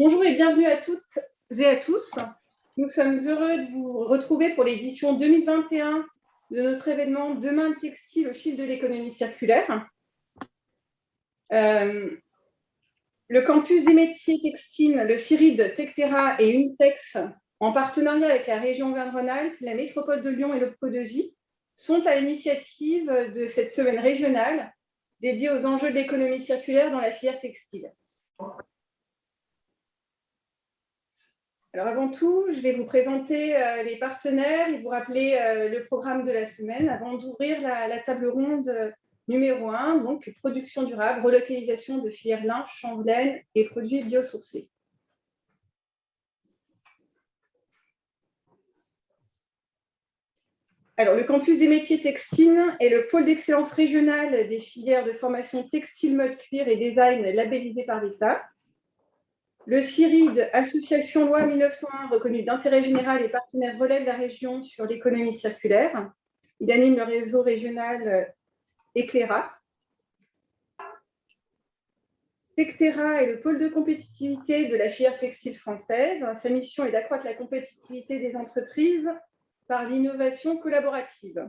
Bonjour et bienvenue à toutes et à tous. Nous sommes heureux de vous retrouver pour l'édition 2021 de notre événement Demain le textile au fil de l'économie circulaire. Le campus des métiers textiles, le CIRID, Tectera et Unitex, en partenariat avec la région Auvergne-Rhône-Alpes, la métropole de Lyon et l'OPCO2I, sont à l'initiative de cette semaine régionale dédiée aux enjeux de l'économie circulaire dans la filière textile. Alors avant tout, je vais vous présenter les partenaires et vous rappeler le programme de la semaine avant d'ouvrir la table ronde numéro 1, donc production durable, relocalisation de filières lin, chanvre, laine et produits biosourcés. Alors, le campus des métiers textiles est le pôle d'excellence régional des filières de formation textile, mode, cuir et design labellisé par l'État. Le CIRID, association loi 1901 reconnue d'intérêt général et partenaire relais de la région sur l'économie circulaire. Il anime le réseau régional Éclaira. Tectera est le pôle de compétitivité de la filière textile française. Sa mission est d'accroître la compétitivité des entreprises par l'innovation collaborative.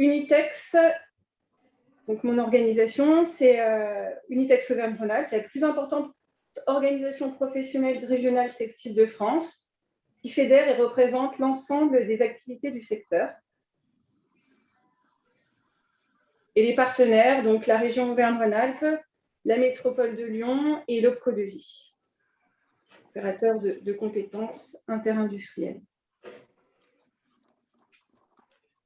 Unitex, donc mon organisation, c'est Unitex Auvergne-Rhône-Alpes, la plus importante organisation professionnelle régionale textile de France, qui fédère et représente l'ensemble des activités du secteur. Et les partenaires, donc la région Auvergne-Rhône-Alpes, la métropole de Lyon et l'OPCO2I, opérateur de compétences interindustrielles.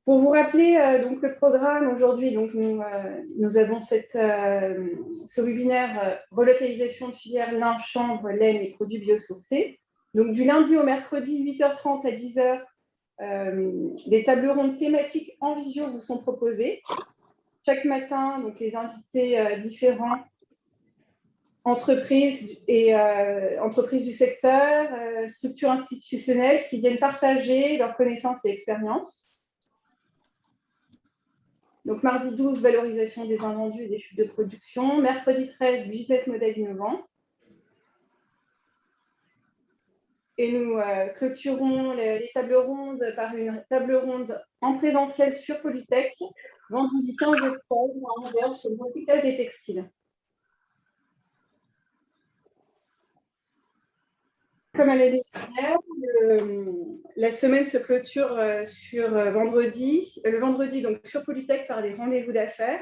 Pour vous rappeler donc le programme aujourd'hui, donc nous avons ce webinaire relocalisation de filières lin, chanvre, laine et produits biosourcés. Donc du lundi au mercredi, 8h30 à 10h, des tables rondes thématiques en visio vous sont proposées. Chaque matin, donc les invités différents, entreprises du secteur, structures institutionnelles qui viennent partager leurs connaissances et expériences. Donc, mardi 12, valorisation des invendus et des chutes de production. Mercredi 13, business model innovant. Et nous clôturons les tables rondes par une table ronde en présentiel sur Polytech, vendredi 15 octobre à 11h sur le recyclage des textiles. Comme à l'année dernière, la semaine se clôture sur vendredi. Le vendredi, donc sur Polytech, par les rendez-vous d'affaires.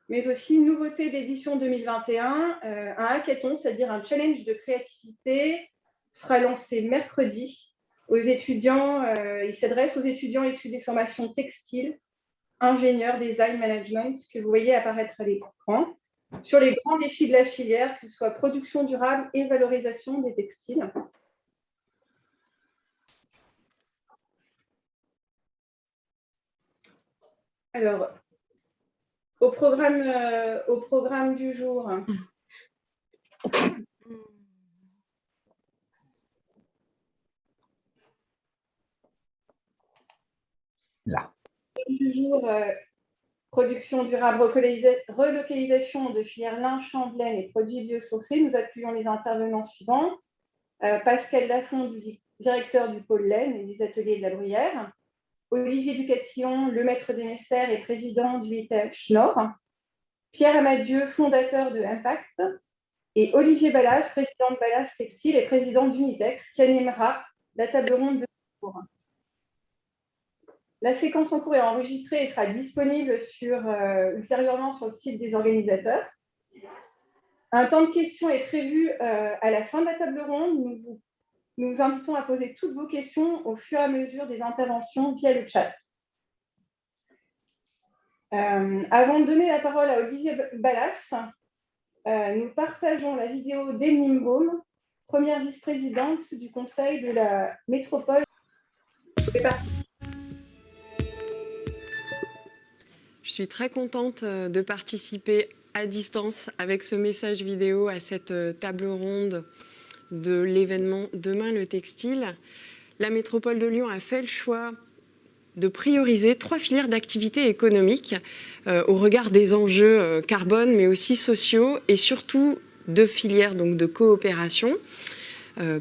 Mais aussi nouveauté d'édition 2021, un hackathon, c'est-à-dire un challenge de créativité, sera lancé mercredi aux étudiants. Il s'adresse aux étudiants issus des formations textiles, ingénieurs, design, management, que vous voyez apparaître à l'écran, sur les grands défis de la filière, que ce soit production durable et valorisation des textiles. Alors, au programme du jour. Là. Du jour, production durable, relocalisation de filières lin, chanvre, laine et produits biosourcés. Nous accueillons les intervenants suivants. Pascal Lafont, directeur du pôle laine et des ateliers de la Bruyère. Olivier Ducatillon, le maître des Messères et président du ITH Nord. Pierre Amadieu, fondateur de Impact. Et Olivier Ballas, président de Ballas Textile et président d'Unitex, qui animera la table ronde de ce jour. La séquence en cours est enregistrée et sera disponible ultérieurement sur le site des organisateurs. Un temps de questions est prévu à la fin de la table ronde. Nous vous invitons à poser toutes vos questions au fur et à mesure des interventions via le chat. Avant de donner la parole à Olivier Ballas, nous partageons la vidéo d'Emeline Baume, première vice-présidente du Conseil de la métropole. Je suis très contente de participer à distance avec ce message vidéo à cette table ronde de l'événement Demain le textile. La métropole de Lyon a fait le choix de prioriser 3 filières d'activité économique au regard des enjeux carbone, mais aussi sociaux, et surtout 2 filières donc, de coopération,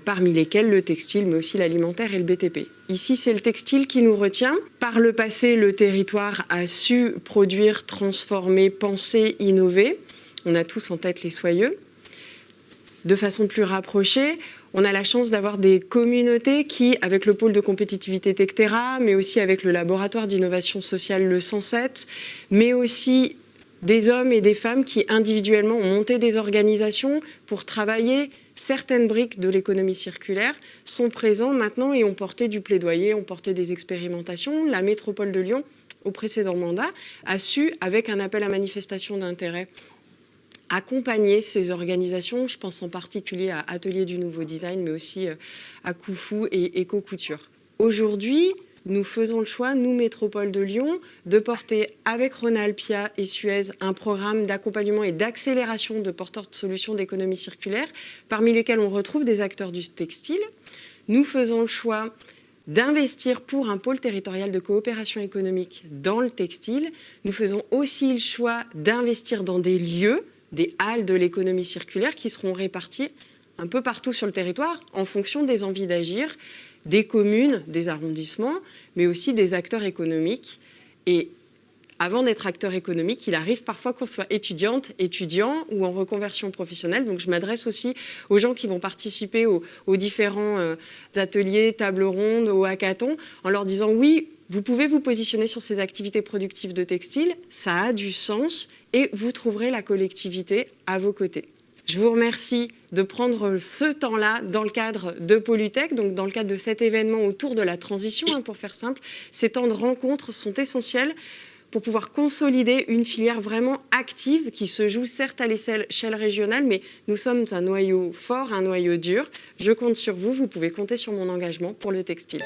parmi lesquelles le textile, mais aussi l'alimentaire et le BTP. Ici, c'est le textile qui nous retient. Par le passé, le territoire a su produire, transformer, penser, innover. On a tous en tête les Soyeux. De façon plus rapprochée, on a la chance d'avoir des communautés qui, avec le pôle de compétitivité Tectera, mais aussi avec le laboratoire d'innovation sociale le 107, mais aussi des hommes et des femmes qui individuellement ont monté des organisations pour travailler certaines briques de l'économie circulaire, sont présents maintenant et ont porté du plaidoyer, ont porté des expérimentations. La métropole de Lyon, au précédent mandat, a su, avec un appel à manifestation d'intérêt, accompagner ces organisations. Je pense en particulier à Atelier du Nouveau Design, mais aussi à Koufou et Éco-Couture. Aujourd'hui, nous faisons le choix, nous, Métropole de Lyon, de porter avec Ronalpia et Suez un programme d'accompagnement et d'accélération de porteurs de solutions d'économie circulaire, parmi lesquels on retrouve des acteurs du textile. Nous faisons le choix d'investir pour un pôle territorial de coopération économique dans le textile. Nous faisons aussi le choix d'investir dans des lieux, des halles de l'économie circulaire qui seront répartis un peu partout sur le territoire en fonction des envies d'agir des communes, des arrondissements, mais aussi des acteurs économiques. Et avant d'être acteur économique, il arrive parfois qu'on soit étudiante, étudiant ou en reconversion professionnelle. Donc je m'adresse aussi aux gens qui vont participer aux différents ateliers, tables rondes, aux hackathons, en leur disant oui, vous pouvez vous positionner sur ces activités productives de textile, ça a du sens et vous trouverez la collectivité à vos côtés. Je vous remercie de prendre ce temps-là dans le cadre de Polytech, donc dans le cadre de cet événement autour de la transition, pour faire simple. Ces temps de rencontres sont essentiels pour pouvoir consolider une filière vraiment active qui se joue certes à l'échelle régionale, mais nous sommes un noyau fort, un noyau dur. Je compte sur vous, vous pouvez compter sur mon engagement pour le textile.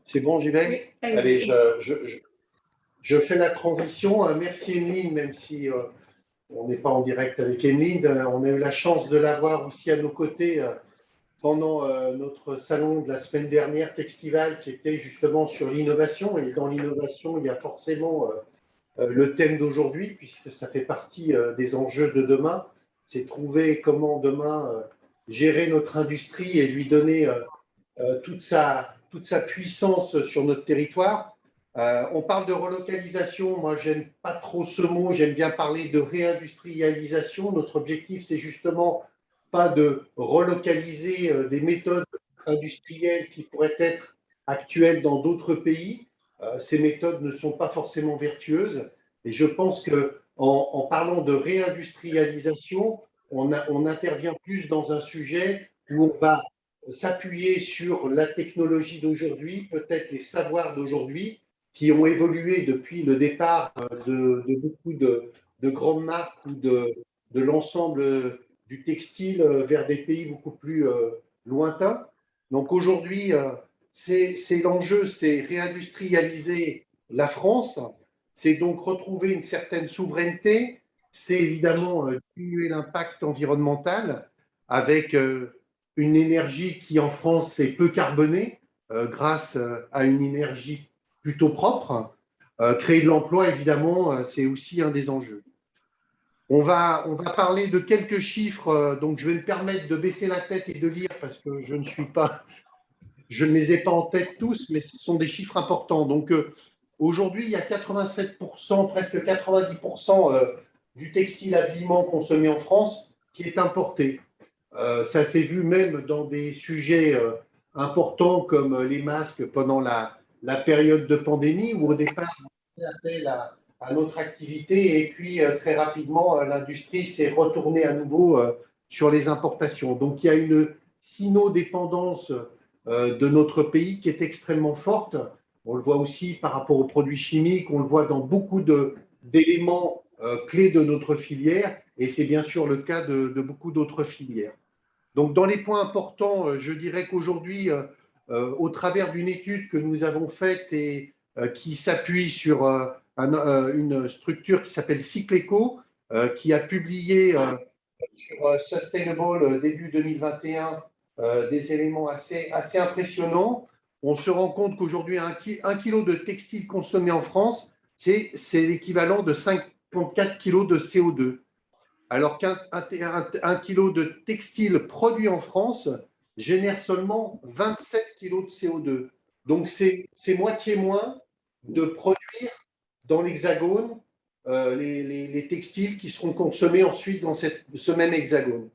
C'est bon, j'y vais? Oui, allez, je fais la transition. Merci Emeline, même si on n'est pas en direct avec Emeline. On a eu la chance de l'avoir aussi à nos côtés pendant notre salon de la semaine dernière, Textival, qui était justement sur l'innovation. Et dans l'innovation, il y a forcément le thème d'aujourd'hui, puisque ça fait partie des enjeux de demain. C'est trouver comment demain gérer notre industrie et lui donner toute sa puissance sur notre territoire. On parle de relocalisation, moi j'aime pas trop ce mot, j'aime bien parler de réindustrialisation. Notre objectif, c'est justement pas de relocaliser des méthodes industrielles qui pourraient être actuelles dans d'autres pays. Ces méthodes ne sont pas forcément vertueuses. Et je pense qu'en parlant de réindustrialisation, on intervient plus dans un sujet où on va s'appuyer sur la technologie d'aujourd'hui, peut-être les savoirs d'aujourd'hui, qui ont évolué depuis le départ de beaucoup de grandes marques ou de l'ensemble du textile vers des pays beaucoup plus lointains. Donc aujourd'hui, c'est l'enjeu, c'est réindustrialiser la France, c'est donc retrouver une certaine souveraineté, c'est évidemment diminuer l'impact environnemental avec une énergie qui en France est peu carbonée grâce à une énergie plutôt propre. Créer de l'emploi, évidemment, c'est aussi un des enjeux. On va parler de quelques chiffres, donc je vais me permettre de baisser la tête et de lire parce que je ne les ai pas en tête tous, mais ce sont des chiffres importants. Donc aujourd'hui, il y a 87%, presque 90% du textile habillement consommé en France qui est importé. Ça s'est vu même dans des sujets importants comme les masques pendant la période de pandémie où au départ on fait appel à notre activité et puis très rapidement l'industrie s'est retournée à nouveau sur les importations. Donc il y a une sino-dépendance de notre pays qui est extrêmement forte. On le voit aussi par rapport aux produits chimiques, on le voit dans beaucoup d'éléments clés de notre filière et c'est bien sûr le cas de beaucoup d'autres filières. Donc, dans les points importants, je dirais qu'aujourd'hui, au travers d'une étude que nous avons faite et qui s'appuie sur une structure qui s'appelle Cycleco, qui a publié sur Sustainable début 2021 des éléments assez impressionnants. On se rend compte qu'aujourd'hui, un kilo de textile consommé en France, c'est l'équivalent de 54 kilos de CO2. Alors qu'un kilo de textile produit en France génère seulement 27 kilos de CO2. Donc, c'est moitié moins de produire dans l'hexagone les textiles qui seront consommés ensuite dans ce même hexagone.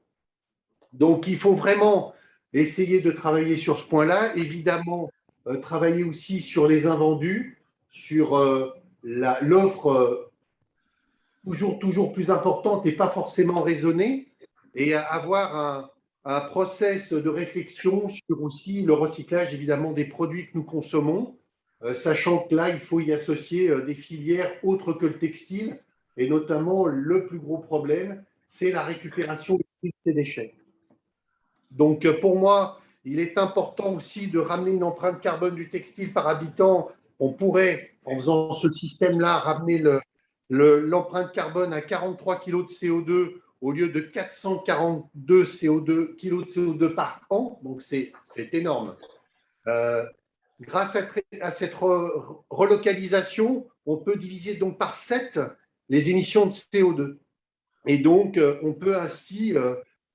Donc, il faut vraiment essayer de travailler sur ce point-là. Évidemment, travailler aussi sur les invendus, sur l'offre toujours plus importante et pas forcément raisonnée, et avoir un process de réflexion sur aussi le recyclage, évidemment, des produits que nous consommons, sachant que là, il faut y associer des filières autres que le textile, et notamment le plus gros problème, c'est la récupération de ces déchets. Donc, pour moi, il est important aussi de ramener une empreinte carbone du textile par habitant. On pourrait, en faisant ce système-là, ramener l'empreinte carbone à 43 kg de CO2 au lieu de 442 kg de CO2 par an. Donc, c'est énorme. Grâce à cette relocalisation, on peut diviser donc par 7 les émissions de CO2. Et donc, on peut ainsi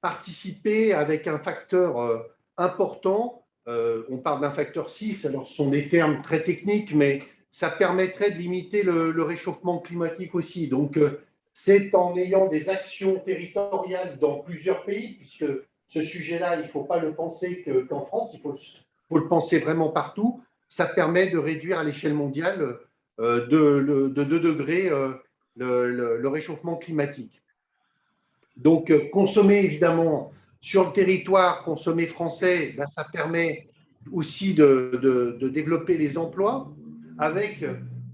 participer avec un facteur important. On parle d'un facteur 6, alors ce sont des termes très techniques, mais ça permettrait de limiter le réchauffement climatique aussi. Donc, c'est en ayant des actions territoriales dans plusieurs pays, puisque ce sujet-là, il ne faut pas le penser qu'en France, il faut le penser vraiment partout. Ça permet de réduire à l'échelle mondiale de 2 degrés le réchauffement climatique. Donc, consommer évidemment sur le territoire, consommer français, ben, ça permet aussi de développer les emplois. Avec,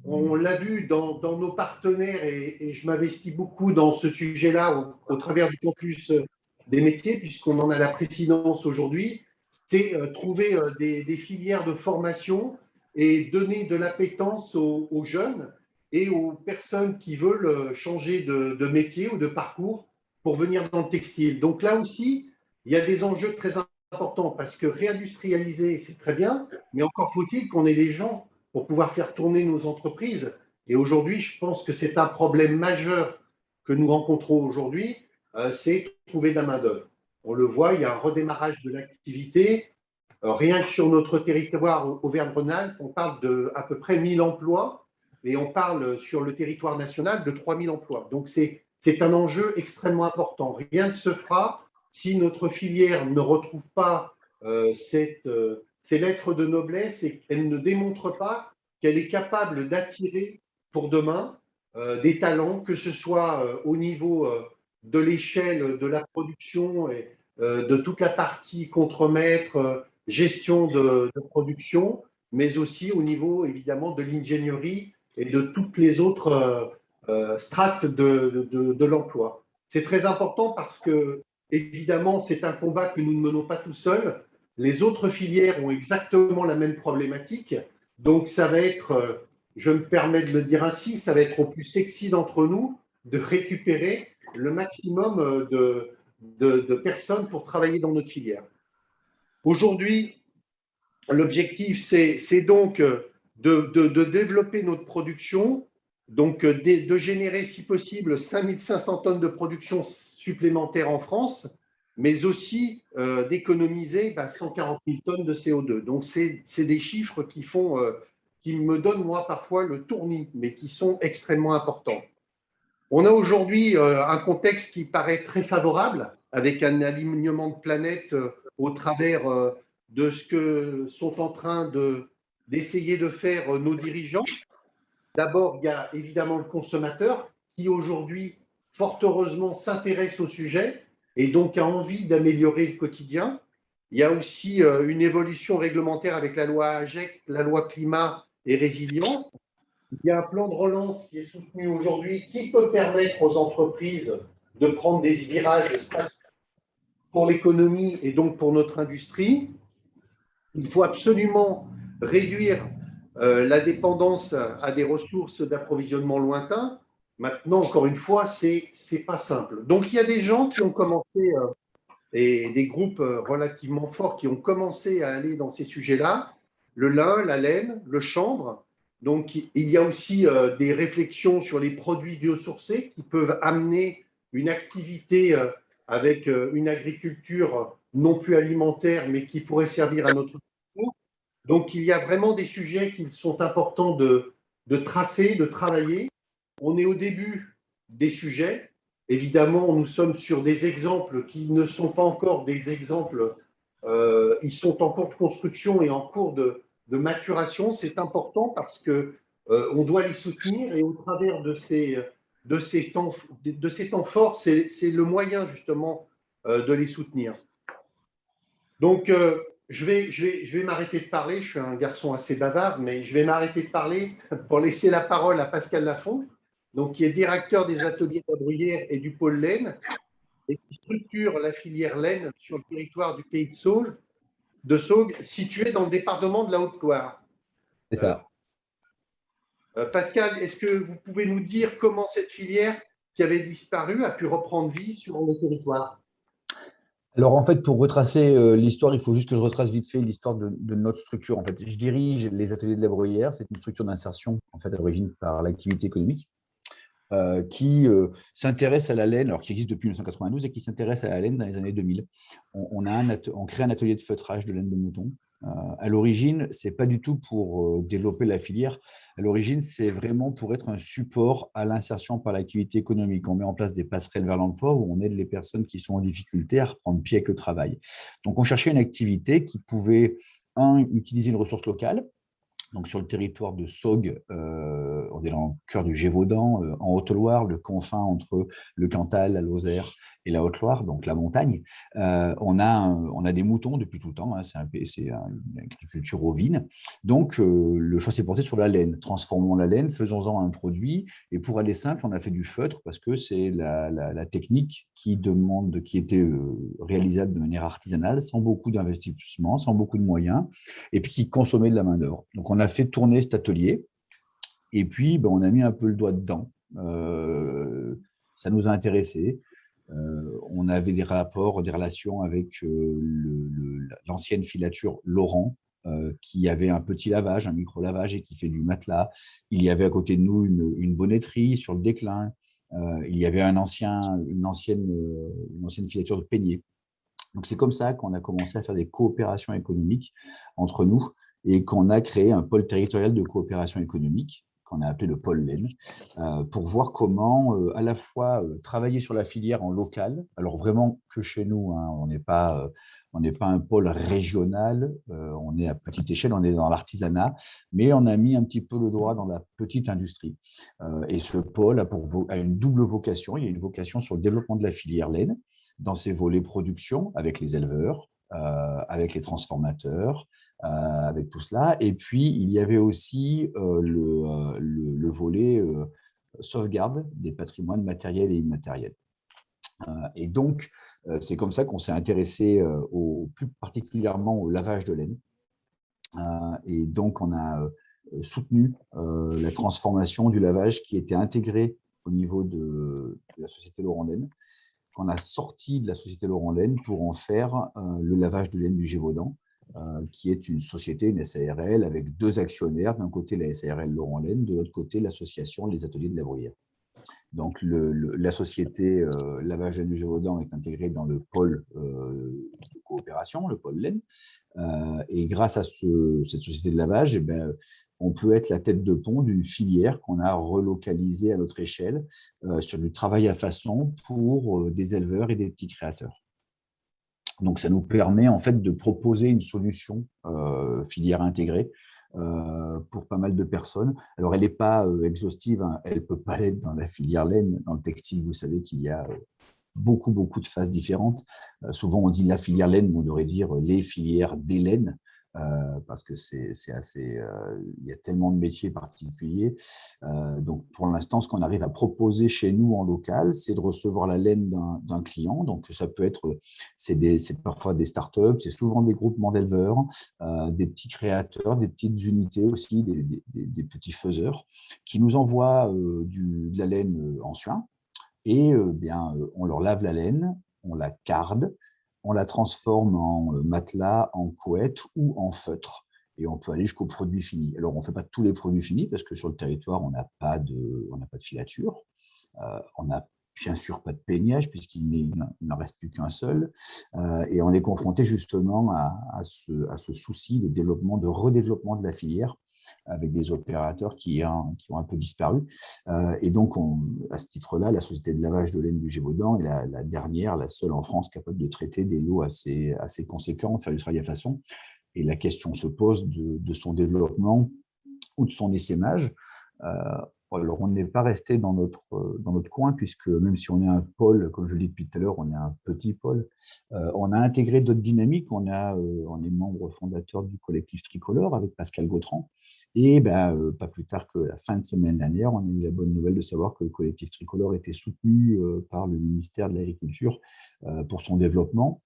on l'a vu dans nos partenaires, et je m'investis beaucoup dans ce sujet-là au travers du campus des métiers, puisqu'on en a la présidence aujourd'hui, c'est trouver des filières de formation et donner de l'appétence aux jeunes et aux personnes qui veulent changer de métier ou de parcours pour venir dans le textile. Donc là aussi, il y a des enjeux très importants parce que réindustrialiser, c'est très bien, mais encore faut-il qu'on ait les gens pour pouvoir faire tourner nos entreprises. Et aujourd'hui, je pense que c'est un problème majeur que nous rencontrons aujourd'hui, c'est trouver de la main-d'œuvre. On le voit, il y a un redémarrage de l'activité. Rien que sur notre territoire Auvergne-Rhône-Alpes, on parle d'à peu près 1000 emplois et on parle sur le territoire national de 3000 emplois. Donc, c'est un enjeu extrêmement important. Rien ne se fera si notre filière ne retrouve pas ces lettres de noblesse et qu'elle ne démontre pas qu'elle est capable d'attirer pour demain des talents, que ce soit au niveau de l'échelle de la production et de toute la partie contremaître, gestion de production, mais aussi au niveau évidemment de l'ingénierie et de toutes les autres strates de l'emploi. C'est très important parce que, évidemment, c'est un combat que nous ne menons pas tout seuls. Les autres filières ont exactement la même problématique. Donc, ça va être, je me permets de le dire ainsi, ça va être au plus sexy d'entre nous de récupérer le maximum de personnes pour travailler dans notre filière. Aujourd'hui, l'objectif, c'est donc de développer notre production, donc de générer, si possible, 5500 tonnes de production supplémentaire en France, mais aussi d'économiser 140 000 tonnes de CO2. Donc, c'est des chiffres qui me donnent, moi, parfois le tournis, mais qui sont extrêmement importants. On a aujourd'hui un contexte qui paraît très favorable, avec un alignement de planète au travers de ce que sont en train d'essayer de faire nos dirigeants. D'abord, il y a évidemment le consommateur qui aujourd'hui, fort heureusement, s'intéresse au sujet et donc a envie d'améliorer le quotidien. Il y a aussi une évolution réglementaire avec la loi AGEC, la loi climat et résilience. Il y a un plan de relance qui est soutenu aujourd'hui qui peut permettre aux entreprises de prendre des virages pour l'économie et donc pour notre industrie. Il faut absolument réduire la dépendance à des ressources d'approvisionnement lointains. Maintenant, encore une fois, c'est pas simple. Donc, il y a des gens qui ont commencé, et des groupes relativement forts qui ont commencé à aller dans ces sujets-là, le lin, la laine, le chanvre. Donc, il y a aussi des réflexions sur les produits biosourcés qui peuvent amener une activité avec une agriculture non plus alimentaire, mais qui pourrait servir à notre culture. Donc, il y a vraiment des sujets qui sont importants de tracer, de travailler. On est au début des sujets. Évidemment, nous sommes sur des exemples qui ne sont pas encore des exemples, ils sont en cours de construction et en cours de maturation. C'est important parce qu'on doit les soutenir et au travers de ces temps forts, c'est le moyen justement de les soutenir. Donc, je vais m'arrêter de parler. Je suis un garçon assez bavard, mais je vais m'arrêter de parler pour laisser la parole à Pascal Lafont, donc, qui est directeur des ateliers de la Bruyère et du pôle laine, et qui structure la filière laine sur le territoire du pays de Saugues, situé dans le département de la Haute-Loire. C'est ça. Pascal, est-ce que vous pouvez nous dire comment cette filière qui avait disparu a pu reprendre vie sur le territoire? Alors, en fait, pour retracer l'histoire, il faut juste que je retrace vite fait l'histoire de notre structure. En fait, je dirige les ateliers de la Bruyère. C'est une structure d'insertion, en fait, à l'origine par l'activité économique, qui s'intéresse à la laine, alors qui existe depuis 1992 et qui s'intéresse à la laine dans les années 2000. On crée un atelier de feutrage de laine de mouton. À l'origine, ce n'est pas du tout pour développer la filière. À l'origine, c'est vraiment pour être un support à l'insertion par l'activité économique. On met en place des passerelles vers l'emploi où on aide les personnes qui sont en difficulté à reprendre pied avec le travail. Donc, on cherchait une activité qui pouvait, utiliser une ressource locale. Donc, sur le territoire de Saugues, on est dans le cœur du Gévaudan, en Haute-Loire, le confin entre le Cantal, la Lozère et la Haute-Loire, donc la montagne. On a des moutons depuis tout le temps, hein, c'est une agriculture ovine. Donc, le choix s'est porté sur la laine. Transformons la laine, faisons-en un produit. Et pour aller simple, on a fait du feutre parce que c'est la technique qui était réalisable de manière artisanale, sans beaucoup d'investissement, sans beaucoup de moyens, et puis qui consommait de la main-d'œuvre. Donc, on a fait tourner cet atelier et puis on a mis un peu le doigt dedans. Ça nous a intéressés. On avait des relations avec l'ancienne filature Laurent, qui avait un petit lavage, un micro-lavage et qui fait du matelas. Il y avait à côté de nous une bonnetterie sur le déclin. Il y avait une ancienne filature de peigné. Donc, c'est comme ça qu'on a commencé à faire des coopérations économiques entre nous et qu'on a créé un pôle territorial de coopération économique qu'on a appelé le pôle laine, pour voir comment à la fois travailler sur la filière en local, alors vraiment que chez nous, hein, on n'est pas un pôle régional, on est à petite échelle, on est dans l'artisanat, mais on a mis un petit peu le doigt dans la petite industrie. Et ce pôle a une double vocation. Il y a une vocation sur le développement de la filière laine, dans ses volets production, avec les éleveurs, avec les transformateurs, avec tout cela. Et puis, il y avait aussi le volet sauvegarde des patrimoines matériels et immatériels. Et donc, c'est comme ça qu'on s'est intéressé plus particulièrement au lavage de laine. Et donc, on a soutenu la transformation du lavage qui était intégré au niveau de la société Laurent Laine, qu'on a sorti de la société Laurent Laine pour en faire le lavage de laine du Gévaudan, qui est une société, une SARL, avec deux actionnaires, d'un côté la SARL Laurent Laine, de l'autre côté l'association Les Ateliers de la Bruyère. Donc, la société lavage de laine du Gévaudan est intégrée dans le pôle de coopération, le pôle laine, et grâce à cette société de lavage, eh ben, on peut être la tête de pont d'une filière qu'on a relocalisée à notre échelle sur du travail à façon pour des éleveurs et des petits créateurs. Donc, ça nous permet en fait de proposer une solution filière intégrée pour pas mal de personnes. Alors, elle n'est pas exhaustive, hein, elle ne peut pas l'être dans la filière laine. Dans le textile, vous savez qu'il y a beaucoup de phases différentes. Souvent, on dit la filière laine, mais on devrait dire les filières des laines. parce que c'est assez, il y a tellement de métiers particuliers. Donc, pour l'instant, ce qu'on arrive à proposer chez nous en local, c'est de recevoir la laine d'un client. Donc, ça peut être, c'est parfois des startups, c'est souvent des groupements d'éleveurs, des petits créateurs, des petites unités aussi, des petits faiseurs qui nous envoient de la laine en suin. Et on leur lave la laine, on la carde, on la transforme en matelas, en couette ou en feutre. Et on peut aller jusqu'au produit fini. Alors, on ne fait pas tous les produits finis parce que sur le territoire, on n'a pas de filature. On n'a bien sûr pas de peignage puisqu'il n'en reste plus qu'un seul. Et on est confronté justement à ce souci de redéveloppement de la filière avec des opérateurs qui ont un peu disparu. Et donc, à ce titre-là, la société de lavage de laine du Gévaudan est la dernière, la seule en France capable de traiter des lots assez conséquents, de faire du travail à façon. Et la question se pose de son développement ou de son essaimage. Alors, on n'est pas resté dans notre coin, puisque même si on est un pôle, comme je le dis depuis tout à l'heure, on est un petit pôle, on a intégré d'autres dynamiques. On est membre fondateur du collectif Tricolore avec Pascal Gautran. Et pas plus tard que la fin de semaine dernière, on a eu la bonne nouvelle de savoir que le collectif Tricolore était soutenu par le ministère de l'Agriculture pour son développement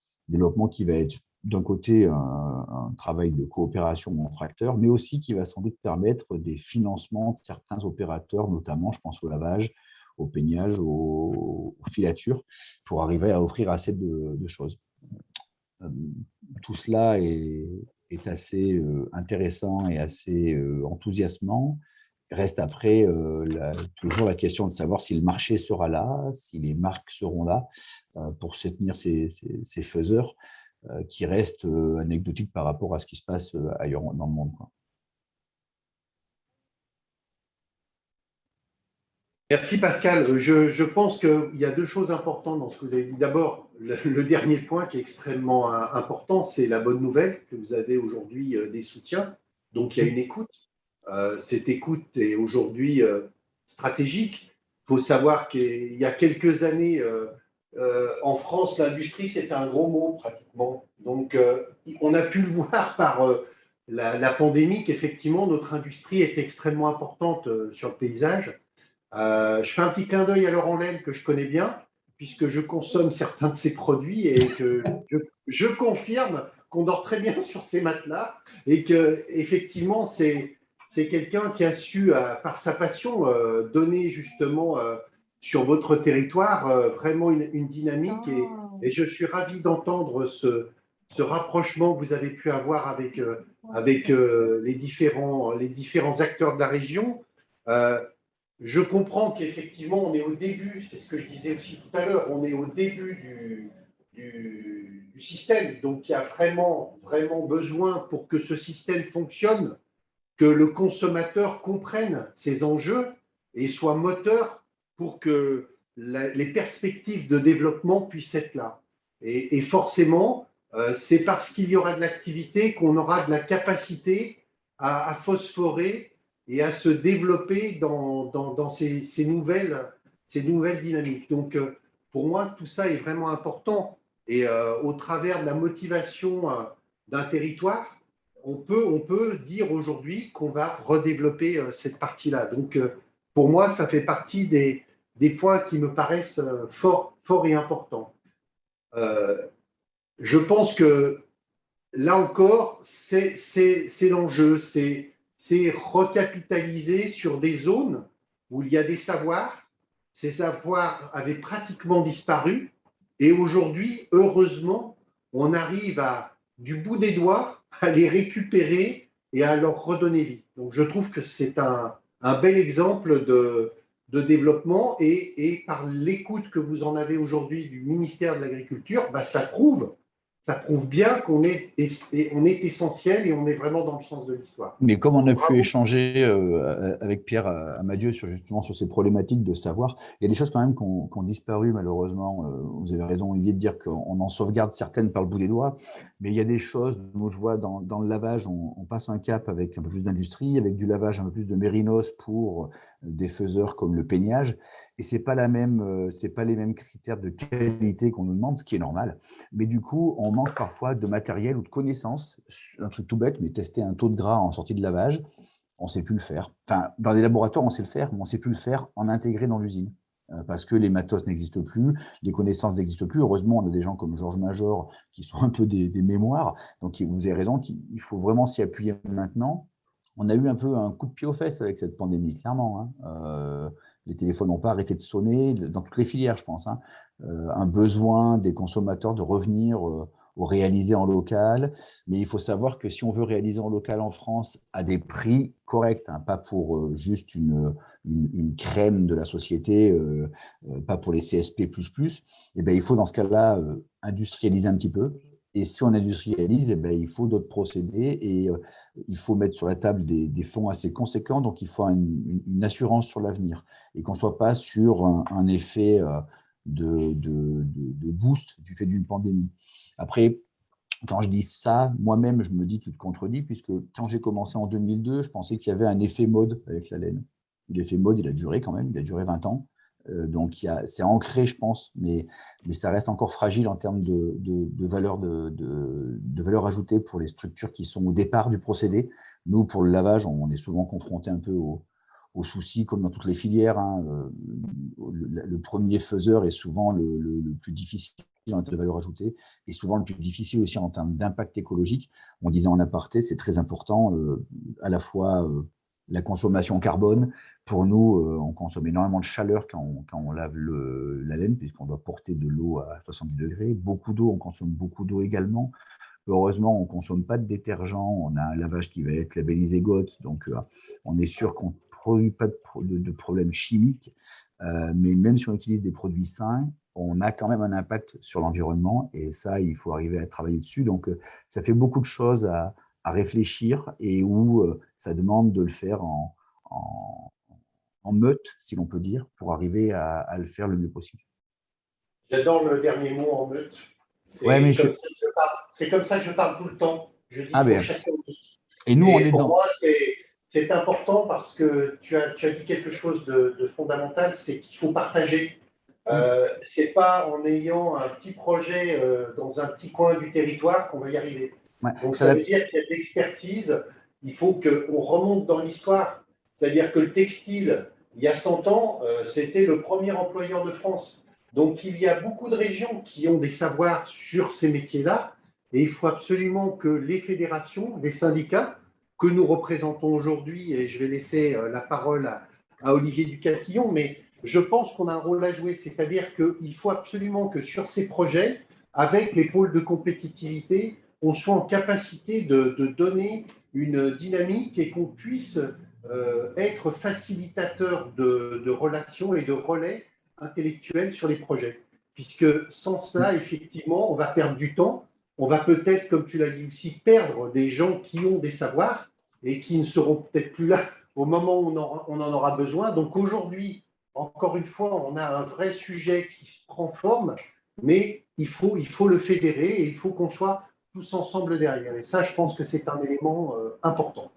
qui va être d'un côté un travail de coopération entre acteurs, mais aussi qui va sans doute permettre des financements de certains opérateurs, notamment, je pense au lavage, au peignage, aux filatures, pour arriver à offrir assez de choses. Tout cela est assez intéressant et assez enthousiasmant. Reste après toujours la question de savoir si le marché sera là, si les marques seront là pour soutenir ces faiseurs, qui reste anecdotique par rapport à ce qui se passe ailleurs dans le monde. Merci Pascal. Je pense qu'il y a deux choses importantes dans ce que vous avez dit. D'abord, le dernier point qui est extrêmement important, c'est la bonne nouvelle que vous avez aujourd'hui des soutiens. Donc, il y a une écoute. Cette écoute est aujourd'hui stratégique. Il faut savoir qu'il y a quelques années, en France, l'industrie, c'était un gros mot pratiquement. Donc, on a pu le voir par la pandémie qu'effectivement, notre industrie est extrêmement importante sur le paysage. Je fais un petit clin d'œil à Laurent Lel que je connais bien, puisque je consomme certains de ses produits et que je confirme qu'on dort très bien sur ces matelas et qu'effectivement, c'est quelqu'un qui a su, par sa passion, donner justement sur votre territoire vraiment une dynamique et je suis ravi d'entendre ce rapprochement que vous avez pu avoir avec les différents acteurs de la région. Je comprends qu'effectivement, on est au début, c'est ce que je disais aussi tout à l'heure, on est au début du système, donc il y a vraiment, vraiment besoin pour que ce système fonctionne, que le consommateur comprenne ses enjeux et soit moteur pour que les perspectives de développement puissent être là. Et forcément, c'est parce qu'il y aura de l'activité qu'on aura de la capacité à phosphorer et à se développer dans ces nouvelles dynamiques. Donc, pour moi, tout ça est vraiment important. Et au travers de la motivation d'un territoire, on peut dire aujourd'hui qu'on va redévelopper cette partie-là. Donc, pour moi, ça fait partie des points qui me paraissent forts et importants. Je pense que là encore, c'est l'enjeu, c'est recapitaliser sur des zones où il y a des savoirs. Ces savoirs avaient pratiquement disparu et aujourd'hui, heureusement, on arrive du bout des doigts à les récupérer et à leur redonner vie. Donc, je trouve que c'est un bel exemple de développement et par l'écoute que vous en avez aujourd'hui du ministère de l'Agriculture, ça prouve bien qu'on est essentiel et on est vraiment dans le sens de l'histoire. Mais comme on a pu échanger avec Pierre Amadieu sur ces problématiques de savoir, il y a des choses quand même qui ont disparu malheureusement. Vous avez raison, Olivier, de dire qu'on en sauvegarde certaines par le bout des doigts, mais il y a des choses, moi je vois dans le lavage, on passe un cap avec un peu plus d'industrie, avec du lavage un peu plus de mérinos pour des faiseurs comme le peignage. Et c'est pas les mêmes critères de qualité qu'on nous demande, ce qui est normal. Mais du coup, on manque parfois de matériel ou de connaissances. Un truc tout bête, mais tester un taux de gras en sortie de lavage, on ne sait plus le faire. Enfin, dans des laboratoires, on sait le faire, mais on ne sait plus le faire en intégré dans l'usine. Parce que les matos n'existent plus, les connaissances n'existent plus. Heureusement, on a des gens comme Georges Major qui sont un peu des mémoires. Donc, vous avez raison, il faut vraiment s'y appuyer maintenant. On a eu un peu un coup de pied aux fesses avec cette pandémie, clairement. Les téléphones n'ont pas arrêté de sonner, dans toutes les filières, je pense. Un besoin des consommateurs de revenir au réalisé en local. Mais il faut savoir que si on veut réaliser en local en France à des prix corrects, pas pour juste une crème de la société, pas pour les CSP++, eh ben, il faut dans ce cas-là industrialiser un petit peu. Et si on industrialise, eh ben, il faut d'autres procédés et il faut mettre sur la table des fonds assez conséquents. Donc, il faut une assurance sur l'avenir et qu'on ne soit pas sur un effet de boost du fait d'une pandémie. Après, quand je dis ça, moi-même, je me dis, tu te contredis, puisque quand j'ai commencé en 2002, je pensais qu'il y avait un effet mode avec la laine. L'effet mode, il a duré quand même, il a duré 20 ans. Donc, c'est ancré, je pense, mais ça reste encore fragile en termes de valeur ajoutée pour les structures qui sont au départ du procédé. Nous, pour le lavage, on est souvent confronté un peu aux soucis, comme dans toutes les filières. Le premier faiseur est souvent le plus difficile en termes de valeur ajoutée et souvent le plus difficile aussi en termes d'impact écologique. On disait en aparté, c'est très important, à la fois la consommation carbone. Pour nous, on consomme énormément de chaleur quand on lave la laine, puisqu'on doit porter de l'eau à 70 degrés. Beaucoup d'eau, on consomme beaucoup d'eau également. Heureusement, on ne consomme pas de détergent. On a un lavage qui va être labellisé GOTS, donc on est sûr qu'on ne produit pas de problèmes chimiques. Mais même si on utilise des produits sains, on a quand même un impact sur l'environnement. Et ça, il faut arriver à travailler dessus. Donc, ça fait beaucoup de choses à réfléchir et où ça demande de le faire en meute, si l'on peut dire, pour arriver à le faire le mieux possible. J'adore le dernier mot en meute. Ouais, mais C'est comme ça que je parle tout le temps. Je dis qu'il faut chasser le doute. Et nous, on est pour dans. moi, c'est important parce que tu as dit quelque chose de fondamental, c'est qu'il faut partager. C'est pas en ayant un petit projet dans un petit coin du territoire qu'on va y arriver. Ouais, donc ça veut dire qu'il y a de l'expertise, il faut qu'on remonte dans l'histoire. C'est-à-dire que le textile, il y a 100 ans, c'était le premier employeur de France. Donc il y a beaucoup de régions qui ont des savoirs sur ces métiers-là et il faut absolument que les fédérations, les syndicats que nous représentons aujourd'hui, et je vais laisser la parole à Olivier Ducatillon, mais je pense qu'on a un rôle à jouer, c'est-à-dire qu'il faut absolument que sur ces projets, avec les pôles de compétitivité, on soit en capacité de donner une dynamique et qu'on puisse être facilitateur de relations et de relais intellectuels sur les projets. Puisque sans cela, effectivement, on va perdre du temps, on va peut-être, comme tu l'as dit aussi, perdre des gens qui ont des savoirs et qui ne seront peut-être plus là au moment où on en aura besoin. Donc aujourd'hui, encore une fois, on a un vrai sujet qui se prend forme, mais il faut le fédérer et il faut qu'on soit tous ensemble derrière. Et ça, je pense que c'est un élément important.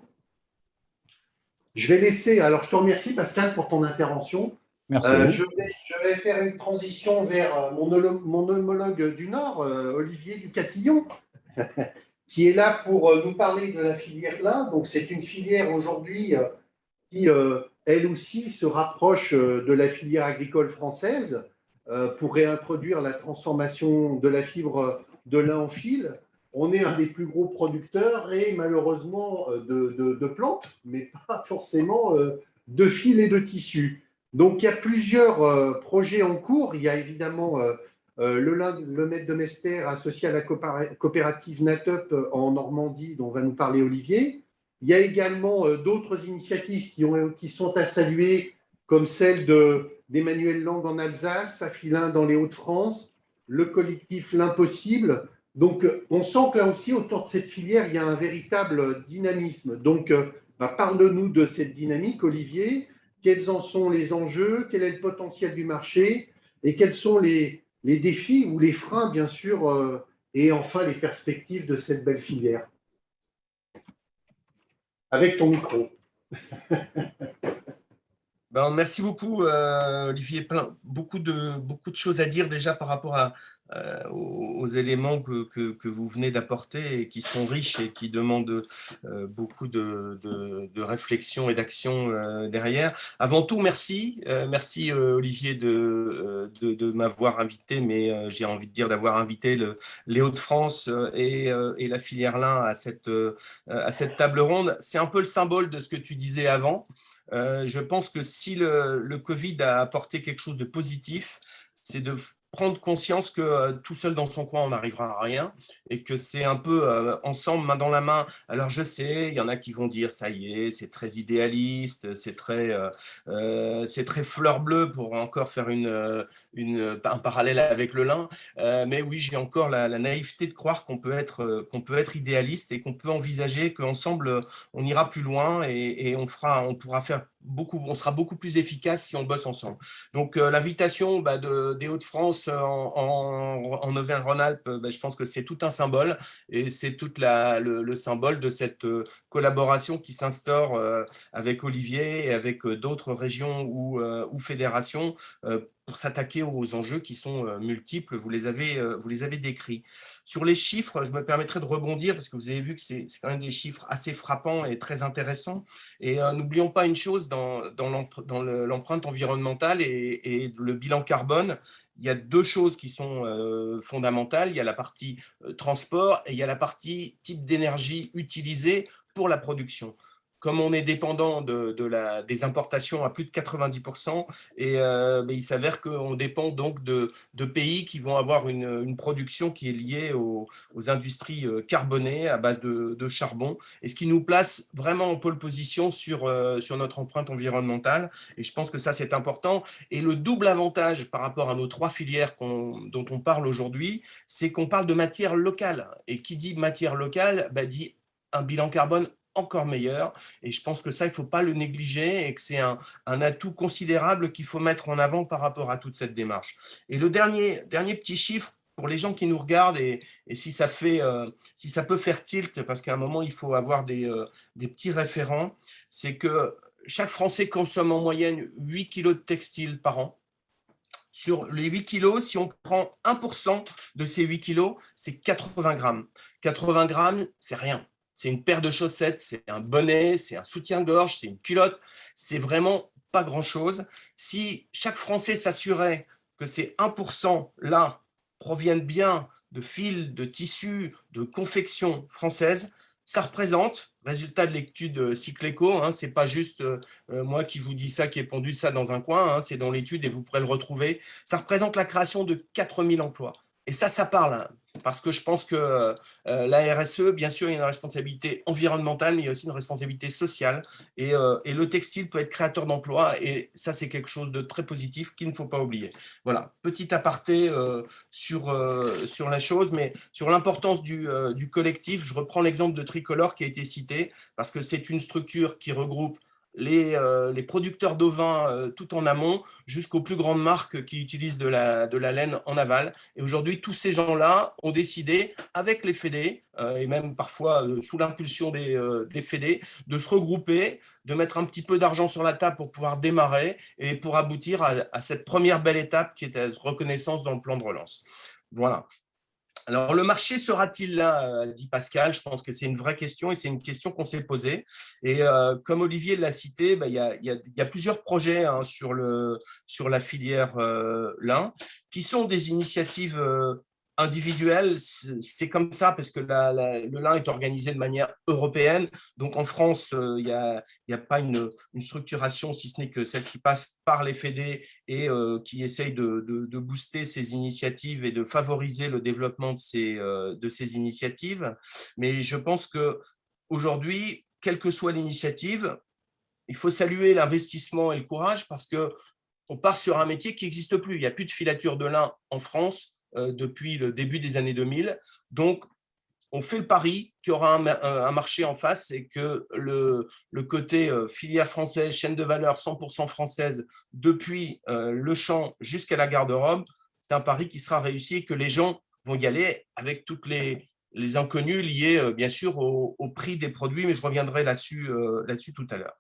Je vais laisser, alors je te remercie Pascal pour ton intervention. Merci. Je vais faire une transition vers mon homologue du Nord, Olivier Ducatillon, qui est là pour nous parler de la filière lin. Donc c'est une filière aujourd'hui qui, elle aussi, se rapproche de la filière agricole française pour réintroduire la transformation de la fibre de lin en fil. On est un des plus gros producteurs et malheureusement de plantes, mais pas forcément de fils et de tissus. Donc il y a plusieurs projets en cours. Il y a évidemment le maître de Mester associé à la coopérative Natup en Normandie, dont va nous parler Olivier. Il y a également d'autres initiatives qui sont à saluer, comme celle d'Emmanuel Lang en Alsace, Afilin dans les Hauts-de-France, le collectif L'Impossible. Donc, on sent que là aussi, autour de cette filière, il y a un véritable dynamisme. Donc, parle-nous de cette dynamique, Olivier. Quels en sont les enjeux? Quel est le potentiel du marché? Et quels sont les défis ou les freins, bien sûr, et enfin les perspectives de cette belle filière? Avec ton micro. Merci beaucoup, Olivier. Beaucoup de choses à dire déjà par rapport aux éléments que vous venez d'apporter et qui sont riches et qui demandent beaucoup de réflexion et d'action derrière. Avant tout, merci. Merci, Olivier, de m'avoir invité, mais j'ai envie de dire d'avoir invité les Hauts-de-France et la filière lin à cette table ronde. C'est un peu le symbole de ce que tu disais avant. Je pense que si le Covid a apporté quelque chose de positif, c'est de prendre conscience que tout seul dans son coin, on n'arrivera à rien et que c'est un peu ensemble, main dans la main. Alors, je sais, il y en a qui vont dire, ça y est, c'est très idéaliste, c'est très fleur bleue pour encore faire un parallèle avec le lin. Mais oui, j'ai encore la naïveté de croire qu'on peut être idéaliste et qu'on peut envisager qu'ensemble, on ira plus loin et on pourra faire on sera beaucoup plus efficace si on bosse ensemble. Donc, l'invitation des Hauts-de-France en Auvergne-Rhône-Alpes, je pense que c'est tout un symbole et c'est tout le symbole de cette collaboration qui s'instaure avec Olivier et avec d'autres régions ou fédérations pour s'attaquer aux enjeux qui sont multiples. Vous les avez décrits. Sur les chiffres, je me permettrai de rebondir parce que vous avez vu que c'est quand même des chiffres assez frappants et très intéressants. Et n'oublions pas une chose dans l'empreinte environnementale et le bilan carbone. Il y a deux choses qui sont fondamentales. Il y a la partie transport et il y a la partie type d'énergie utilisée pour la production. Comme on est dépendant des importations à plus de 90%, et il s'avère qu'on dépend donc de pays qui vont avoir une production qui est liée aux industries carbonées à base de charbon, et ce qui nous place vraiment en pole position sur notre empreinte environnementale. Et je pense que ça, c'est important. Et le double avantage par rapport à nos trois filières dont on parle aujourd'hui, c'est qu'on parle de matière locale. Et qui dit matière locale, dit un bilan carbone encore meilleur. Et je pense que ça, il ne faut pas le négliger et que c'est un atout considérable qu'il faut mettre en avant par rapport à toute cette démarche. Et le dernier petit chiffre, pour les gens qui nous regardent et si ça peut faire tilt, parce qu'à un moment, il faut avoir des petits référents, c'est que chaque Français consomme en moyenne 8 kilos de textile par an. Sur les 8 kilos, si on prend 1% de ces 8 kilos, c'est 80 grammes. 80 grammes, c'est rien. C'est une paire de chaussettes, c'est un bonnet, c'est un soutien-gorge, c'est une culotte. C'est vraiment pas grand-chose. Si chaque Français s'assurait que ces 1%-là proviennent bien de fils, de tissus, de confection française, ça représente, résultat de l'étude Cycleco, c'est pas juste moi qui vous dis ça, qui ai pondu ça dans un coin, c'est dans l'étude et vous pourrez le retrouver, ça représente la création de 4000 emplois. Et ça parle, parce que je pense que la RSE, bien sûr, il y a une responsabilité environnementale, mais il y a aussi une responsabilité sociale. Et le textile peut être créateur d'emplois, et ça, c'est quelque chose de très positif qu'il ne faut pas oublier. Voilà, petit aparté sur la chose, mais sur l'importance du collectif, je reprends l'exemple de Tricolore qui a été cité, parce que c'est une structure qui regroupe les producteurs d'ovins tout en amont jusqu'aux plus grandes marques qui utilisent de la laine en aval. Et aujourd'hui, tous ces gens-là ont décidé, avec les fédés, et même parfois sous l'impulsion des fédés, de se regrouper, de mettre un petit peu d'argent sur la table pour pouvoir démarrer et pour aboutir à cette première belle étape qui est la reconnaissance dans le plan de relance. Voilà. Alors, le marché sera-t-il là, dit Pascal? Je pense que c'est une vraie question et c'est une question qu'on s'est posée. Et comme Olivier l'a cité, il y a plusieurs projets sur la filière lin qui sont des initiatives individuelles. C'est comme ça parce que le lin est organisé de manière européenne. Donc, en France, il n'y a pas une structuration, si ce n'est que celle qui passe par les fédés et qui essaye de booster ces initiatives et de favoriser le développement de ces initiatives. Mais je pense qu'aujourd'hui, quelle que soit l'initiative, il faut saluer l'investissement et le courage parce qu'on part sur un métier qui n'existe plus. Il n'y a plus de filature de lin en France depuis le début des années 2000. Donc, on fait le pari qu'il y aura un marché en face et que le côté filière française, chaîne de valeur 100% française, depuis le champ jusqu'à la garde-robe, c'est un pari qui sera réussi et que les gens vont y aller avec toutes les les inconnus liés, bien sûr, au prix des produits, mais je reviendrai là-dessus tout à l'heure.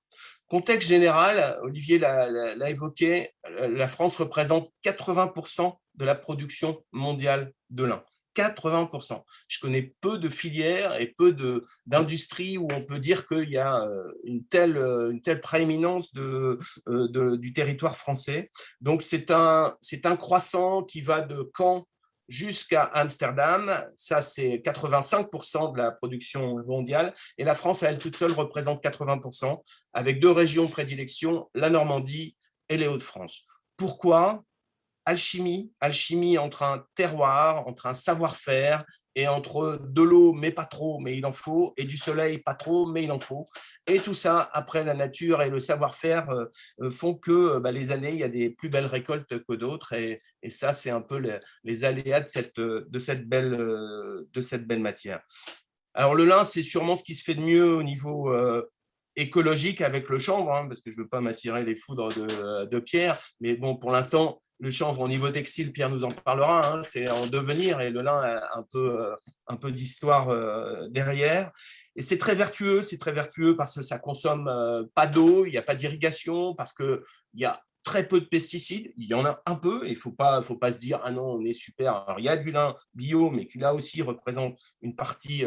Contexte général, Olivier l'a évoqué, la France représente 80% de la production mondiale de lin. 80%. Je connais peu de filières et peu d'industries où on peut dire qu'il y a une telle prééminence du territoire français. Donc, c'est un croissant qui va de Caen jusqu'à Amsterdam. Ça, c'est 85% de la production mondiale. Et la France, à elle toute seule, représente 80%, avec 2 régions de prédilection, la Normandie et les Hauts-de-France. Pourquoi ? Alchimie entre un terroir, entre un savoir-faire et entre de l'eau, mais pas trop, mais il en faut, et du soleil, pas trop, mais il en faut. Et tout ça, après, la nature et le savoir-faire font que les années, il y a des plus belles récoltes que d'autres. Et ça, c'est un peu les aléas de cette belle matière. Alors, le lin, c'est sûrement ce qui se fait de mieux au niveau écologique avec le chanvre, hein, parce que je ne veux pas m'attirer les foudres de Pierre. Mais bon, pour l'instant, le chanvre au niveau textile, Pierre nous en parlera, hein, c'est en devenir, et le lin a un peu d'histoire derrière. Et c'est très vertueux parce que ça ne consomme pas d'eau, il n'y a pas d'irrigation, parce qu'il y a très peu de pesticides, il y en a un peu, et il ne faut pas se dire « Ah non, on est super ». Alors, il y a du lin bio, mais qui là aussi représente une partie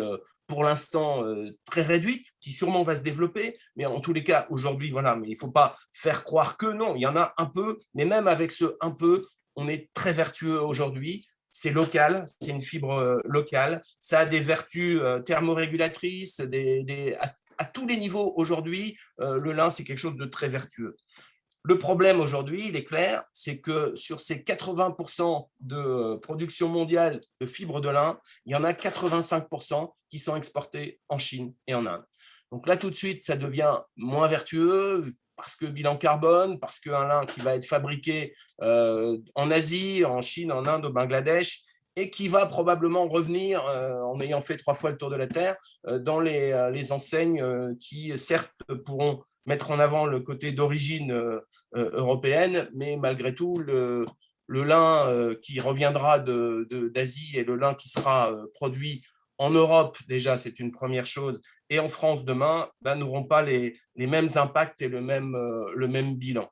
pour l'instant très réduite, qui sûrement va se développer, mais en tous les cas, aujourd'hui, voilà, mais il ne faut pas faire croire que non, il y en a un peu, mais même avec ce un peu, on est très vertueux aujourd'hui. C'est local, c'est une fibre locale, ça a des vertus thermorégulatrices, à tous les niveaux aujourd'hui, le lin, c'est quelque chose de très vertueux. Le problème aujourd'hui, il est clair, c'est que sur ces 80% de production mondiale de fibres de lin, il y en a 85% qui sont exportés en Chine et en Inde. Donc là, tout de suite, ça devient moins vertueux parce que bilan carbone, parce qu'un lin qui va être fabriqué en Asie, en Chine, en Inde, au Bangladesh, et qui va probablement revenir, en ayant fait 3 fois le tour de la Terre, dans les enseignes qui, certes, pourront mettre en avant le côté d'origine européenne, mais malgré tout, le lin qui reviendra d'Asie et le lin qui sera produit en Europe, déjà, c'est une première chose, et en France demain, n'auront pas les mêmes impacts et le même bilan.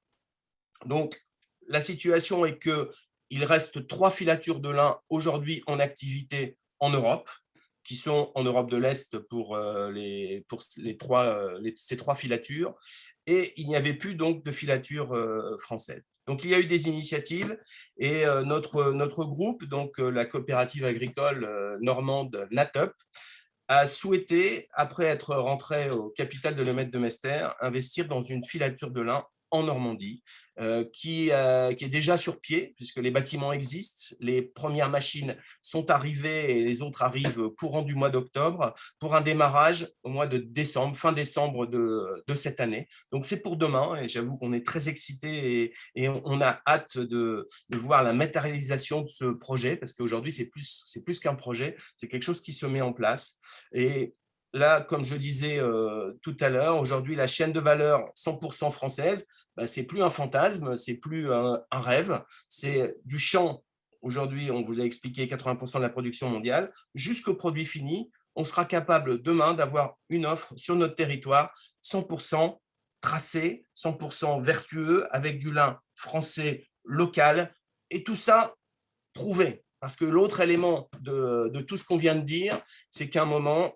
Donc, la situation est qu'il reste 3 filatures de lin aujourd'hui en activité en Europe, qui sont en Europe de l'Est pour ces 3 filatures, et il n'y avait plus donc de filature française. Donc, il y a eu des initiatives, et notre groupe, donc la coopérative agricole normande NATUP, a souhaité, après être rentré au capital de Lemaitre de Mester, investir dans une filature de lin en Normandie, qui est déjà sur pied, puisque les bâtiments existent, les premières machines sont arrivées et les autres arrivent courant du mois d'octobre, pour un démarrage au mois de décembre, fin décembre de cette année. Donc c'est pour demain, et j'avoue qu'on est très excités et on a hâte de voir la matérialisation de ce projet, parce qu'aujourd'hui c'est plus qu'un projet, c'est quelque chose qui se met en place. Et là, comme je disais tout à l'heure, aujourd'hui, la chaîne de valeur 100% française, c'est plus un fantasme, c'est plus un rêve, c'est du champ. Aujourd'hui, on vous a expliqué 80% de la production mondiale, jusqu'au produit fini. On sera capable demain d'avoir une offre sur notre territoire 100% tracée, 100% vertueux, avec du lin français local, et tout ça prouvé. Parce que l'autre élément de tout ce qu'on vient de dire, c'est qu'à un moment,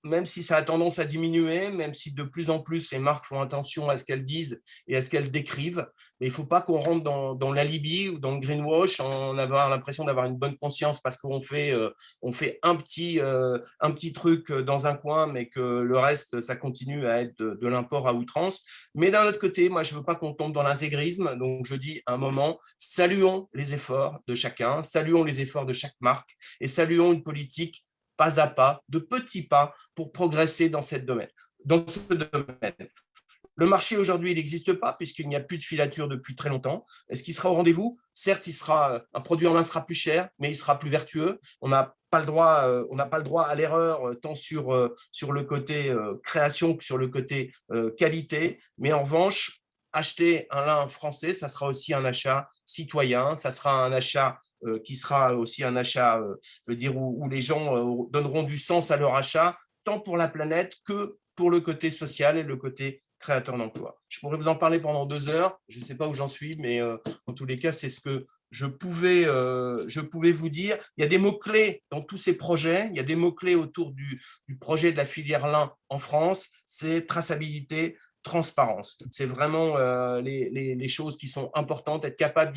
même si ça a tendance à diminuer, même si de plus en plus les marques font attention à ce qu'elles disent et à ce qu'elles décrivent, mais il ne faut pas qu'on rentre dans l'alibi ou dans le greenwash en avoir l'impression d'avoir une bonne conscience parce qu'on fait un petit truc dans un coin, mais que le reste, ça continue à être de l'import à outrance. Mais d'un autre côté, moi, je ne veux pas qu'on tombe dans l'intégrisme, donc je dis à un moment, saluons les efforts de chacun, saluons les efforts de chaque marque et saluons une politique pas à pas, de petits pas pour progresser dans ce domaine. Le marché aujourd'hui, il n'existe pas puisqu'il n'y a plus de filature depuis très longtemps. Est-ce qu'il sera au rendez-vous ? Certes, un produit en lin sera plus cher, mais il sera plus vertueux. On n'a pas le droit à l'erreur tant sur le côté création que sur le côté qualité. Mais en revanche, acheter un lin français, ça sera aussi un achat citoyen, ça sera un achat qui sera aussi un achat, je veux dire, où les gens donneront du sens à leur achat, tant pour la planète que pour le côté social et le côté créateur d'emploi. Je pourrais vous en parler pendant 2 heures, je ne sais pas où j'en suis, mais en tous les cas, c'est ce que je pouvais vous dire. Il y a des mots-clés dans tous ces projets, il y a des mots-clés autour du projet de la filière lin en France, c'est traçabilité, transparence. C'est vraiment les choses qui sont importantes, être capable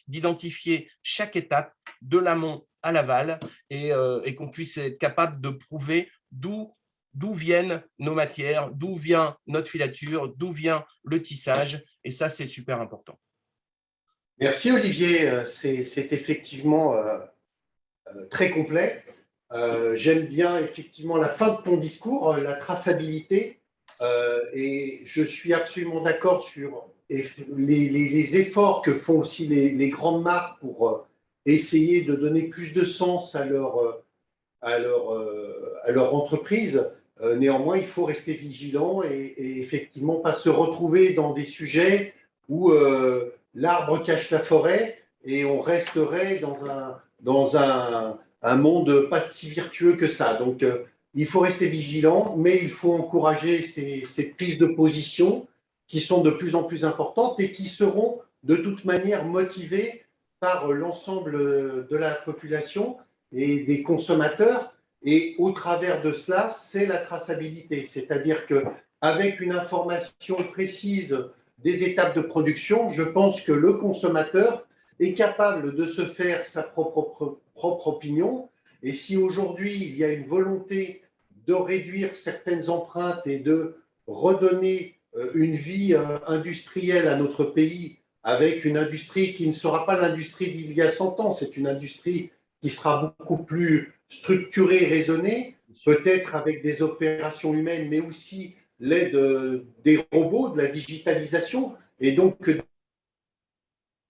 d'identifier chaque étape de l'amont à l'aval et qu'on puisse être capable de prouver d'où viennent nos matières, d'où vient notre filature, d'où vient le tissage, et ça, c'est super important. Merci Olivier, c'est effectivement très complet. J'aime bien effectivement la fin de ton discours, la traçabilité, et je suis absolument d'accord sur les efforts que font aussi les grandes marques pour essayer de donner plus de sens à leur entreprise. Néanmoins, il faut rester vigilant et effectivement pas se retrouver dans des sujets où l'arbre cache la forêt et on resterait dans un monde pas si vertueux que ça. Donc, il faut rester vigilant, mais il faut encourager ces prises de position qui sont de plus en plus importantes et qui seront de toute manière motivées par l'ensemble de la population et des consommateurs. Et au travers de cela, c'est la traçabilité. C'est-à-dire qu'avec une information précise des étapes de production, je pense que le consommateur est capable de se faire sa propre opinion. Et si aujourd'hui, il y a une volonté de réduire certaines empreintes et de redonner une vie industrielle à notre pays, avec une industrie qui ne sera pas l'industrie d'il y a 100 ans, c'est une industrie qui sera beaucoup plus structurée et raisonnée, peut-être avec des opérations humaines, mais aussi l'aide des robots, de la digitalisation, et donc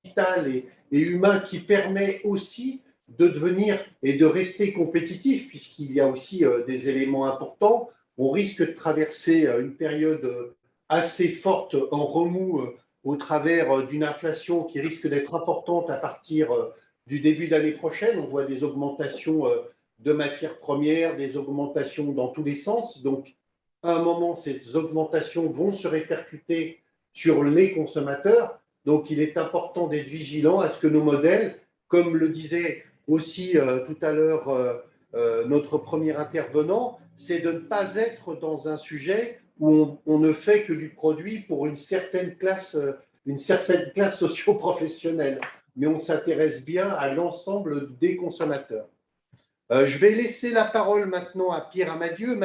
digital et humain qui permet aussi de devenir et de rester compétitif, puisqu'il y a aussi des éléments importants. On risque de traverser une période assez forte en remous au travers d'une inflation qui risque d'être importante à partir du début d'année prochaine. On voit des augmentations de matières premières, des augmentations dans tous les sens. Donc, à un moment, ces augmentations vont se répercuter sur les consommateurs. Donc, il est important d'être vigilant à ce que nos modèles, comme le disait aussi tout à l'heure notre premier intervenant, c'est de ne pas être dans un sujet où on ne fait que du produit pour une certaine classe socio-professionnelle, mais on s'intéresse bien à l'ensemble des consommateurs. Je vais laisser la parole maintenant à Pierre Amadieu.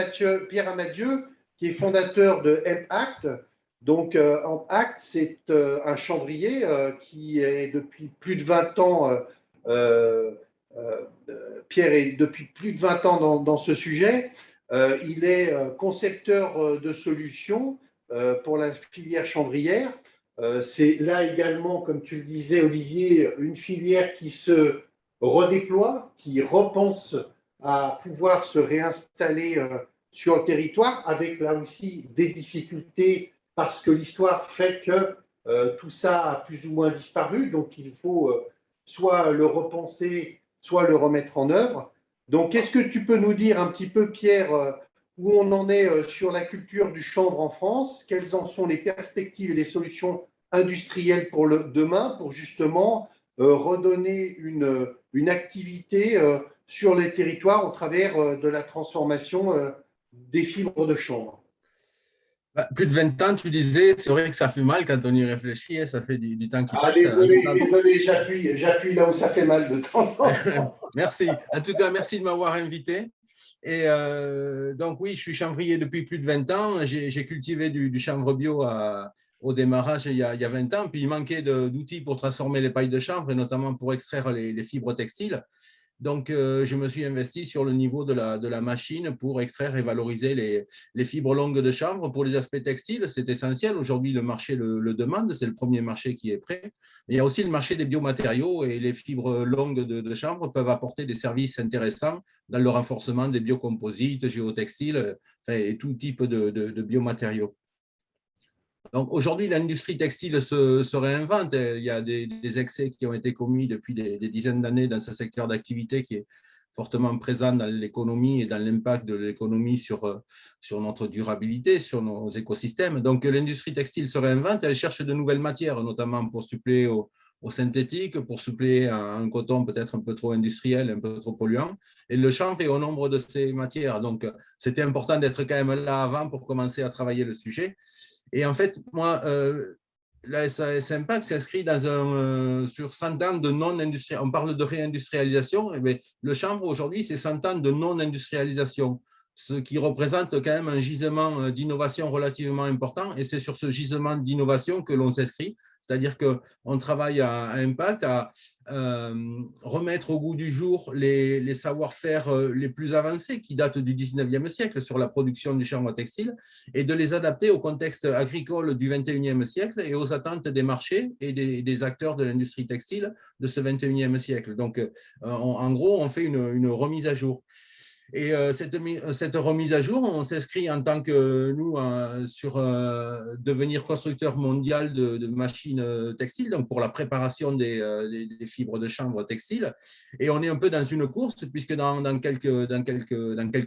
Pierre Amadieu, qui est fondateur de Hemp-Act. Donc, Hemp-Act, c'est un chanvrier qui est depuis plus de 20 ans, Pierre est depuis plus de 20 ans dans ce sujet. Il est concepteur de solutions pour la filière chanvrière. C'est là également, comme tu le disais, Olivier, une filière qui se redéploie, qui repense à pouvoir se réinstaller sur le territoire, avec là aussi des difficultés parce que l'histoire fait que tout ça a plus ou moins disparu. Donc, il faut soit le repenser, soit le remettre en œuvre. Donc, est-ce que tu peux nous dire un petit peu, Pierre, où on en est sur la culture du chanvre en France? Quelles en sont les perspectives et les solutions industrielles pour le demain, pour justement redonner une activité sur les territoires au travers de la transformation des fibres de chanvre? Plus de 20 ans, tu disais, c'est vrai que ça fait mal quand on y réfléchit, hein, ça fait du temps qui passe. Désolé, j'appuie là où ça fait mal de temps en temps. Merci. En tout cas, merci de m'avoir invité. Et donc oui, je suis chanvrier depuis plus de 20 ans. J'ai cultivé du chanvre bio au démarrage il y a 20 ans. Puis il manquait d'outils pour transformer les pailles de chanvre et notamment pour extraire les fibres textiles. Donc, je me suis investi sur le niveau de la machine pour extraire et valoriser les fibres longues de chanvre. Pour les aspects textiles, c'est essentiel. Aujourd'hui, le marché le demande. C'est le premier marché qui est prêt. Mais il y a aussi le marché des biomatériaux et les fibres longues de chanvre peuvent apporter des services intéressants dans le renforcement des biocomposites, géotextiles et tout type de biomatériaux. Donc aujourd'hui, l'industrie textile se réinvente. Il y a des excès qui ont été commis depuis des dizaines d'années dans ce secteur d'activité qui est fortement présent dans l'économie et dans l'impact de l'économie sur notre durabilité, sur nos écosystèmes. Donc l'industrie textile se réinvente, elle cherche de nouvelles matières, notamment pour suppléer au synthétique, pour suppléer à un coton peut-être un peu trop industriel, un peu trop polluant. Et le chanvre est au nombre de ces matières. Donc c'était important d'être quand même là avant pour commencer à travailler le sujet. Et en fait, moi, la SAS Impact s'inscrit sur 100 ans de non-industrialisation. On parle de réindustrialisation, mais le chanvre aujourd'hui, c'est 100 ans de non-industrialisation, ce qui représente quand même un gisement d'innovation relativement important. Et c'est sur ce gisement d'innovation que l'on s'inscrit. C'est-à-dire qu'on travaille à Impact à remettre au goût du jour les savoir-faire les plus avancés qui datent du 19e siècle sur la production du chanvre textile et de les adapter au contexte agricole du 21e siècle et aux attentes des marchés et des acteurs de l'industrie textile de ce 21e siècle. Donc, en gros, on fait une remise à jour. Et cette remise à jour, on s'inscrit en tant que nous sur devenir constructeur mondial de machines textiles, donc pour la préparation des fibres de chanvre textile. Et on est un peu dans une course, puisque dans quelques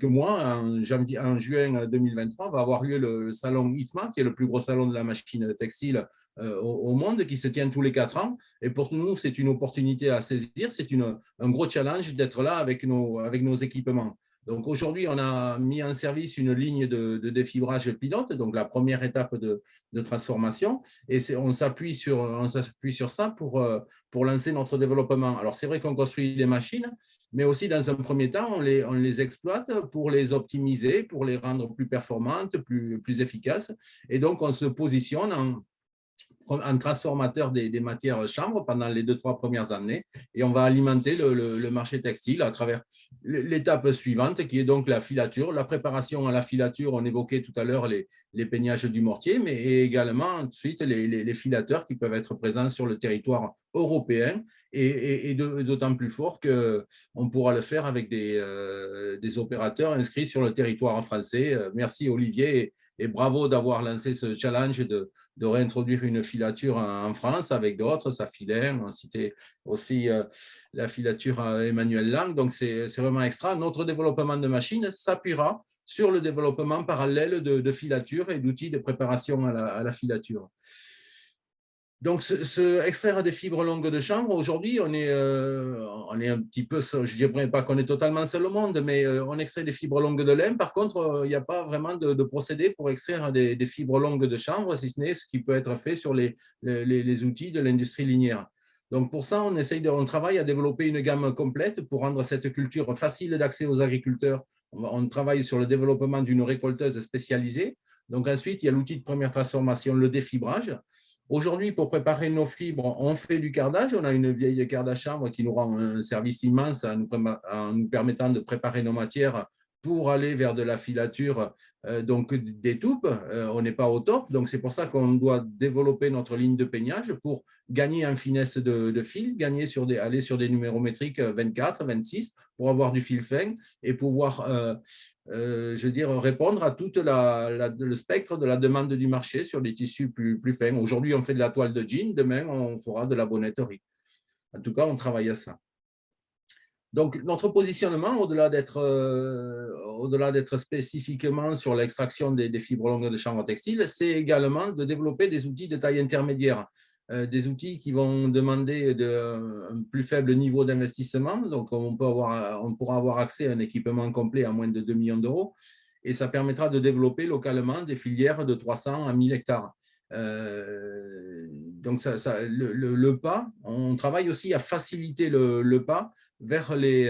mois, en juin 2023, va avoir lieu le salon ITMA, qui est le plus gros salon de la machine textile au monde, qui se tient tous les 4 ans. Et pour nous, c'est une opportunité à saisir, c'est un gros challenge d'être là avec nos équipements. Donc aujourd'hui, on a mis en service une ligne de défibrage pilote, donc la première étape de transformation, et on s'appuie sur ça pour lancer notre développement. Alors c'est vrai qu'on construit les machines, mais aussi dans un premier temps, on les exploite pour les optimiser, pour les rendre plus performantes, plus efficaces, et donc on se positionne en transformateur des matières chanvre pendant les 2-3 premières années, et on va alimenter le marché textile à travers l'étape suivante qui est donc la filature, la préparation à la filature. On évoquait tout à l'heure les peignages du mortier, mais également ensuite les filateurs qui peuvent être présents sur le territoire européen et d'autant plus fort qu'on pourra le faire avec des opérateurs inscrits sur le territoire français. Merci Olivier et bravo d'avoir lancé ce challenge de réintroduire une filature en France avec d'autres, Safilin, on citait aussi la filature à Emmanuel Lang, donc c'est vraiment extra. Notre développement de machines s'appuiera sur le développement parallèle de filature et d'outils de préparation à la filature. Donc, extraire des fibres longues de chanvre, aujourd'hui, on est un petit peu, je ne dirais pas qu'on est totalement seul au monde, mais on extrait des fibres longues de lin. Par contre, il n'y a pas vraiment de procédé pour extraire des fibres longues de chanvre, si ce n'est ce qui peut être fait sur les outils de l'industrie linéaire. Donc, pour ça, on travaille à développer une gamme complète pour rendre cette culture facile d'accès aux agriculteurs. On travaille sur le développement d'une récolteuse spécialisée. Donc, ensuite, il y a l'outil de première transformation, le défibrage. Aujourd'hui, pour préparer nos fibres, on fait du cardage. On a une vieille carte à chanvre qui nous rend un service immense en nous permettant de préparer nos matières pour aller vers de la filature, donc des toupes. On n'est pas au top, donc c'est pour ça qu'on doit développer notre ligne de peignage pour gagner en finesse de fil, aller sur des numérométriques 24, 26 pour avoir du fil fin et pouvoir répondre à tout le spectre de la demande du marché sur des tissus plus fins. Aujourd'hui, on fait de la toile de jean, demain, on fera de la bonnetterie. En tout cas, on travaille à ça. Donc, notre positionnement, au-delà d'être spécifiquement sur l'extraction des fibres longues de chanvre textile, c'est également de développer des outils de taille intermédiaire, des outils qui vont demander un plus faible niveau d'investissement. Donc, on pourra avoir accès à un équipement complet à moins de 2 millions d'euros et ça permettra de développer localement des filières de 300 à 1000 hectares. Donc, le pas, on travaille aussi à faciliter le pas vers les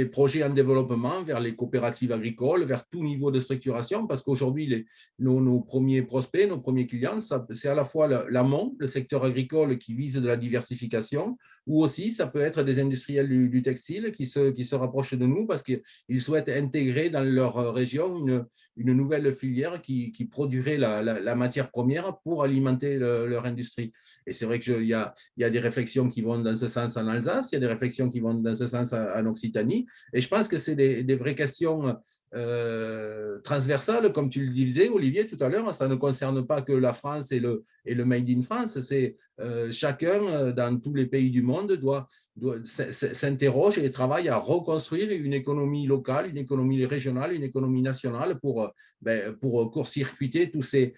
projets en développement, vers les coopératives agricoles, vers tout niveau de structuration, parce qu'aujourd'hui, nos premiers prospects, nos premiers clients, c'est à la fois l'amont, le secteur agricole qui vise de la diversification, ou aussi ça peut être des industriels du textile qui se rapprochent de nous parce qu'ils souhaitent intégrer dans leur région une nouvelle filière qui produirait la matière première pour alimenter leur industrie. Et c'est vrai qu'il y a des réflexions qui vont dans ce sens en Alsace, il y a des réflexions qui vont dans ce sens en Occitanie, et je pense que c'est des vraies questions transversale, comme tu le disais, Olivier, tout à l'heure. Ça ne concerne pas que la France et le Made in France. C'est chacun dans tous les pays du monde doit s'interroge et travaille à reconstruire une économie locale, une économie régionale, une économie nationale pour court-circuiter tous ces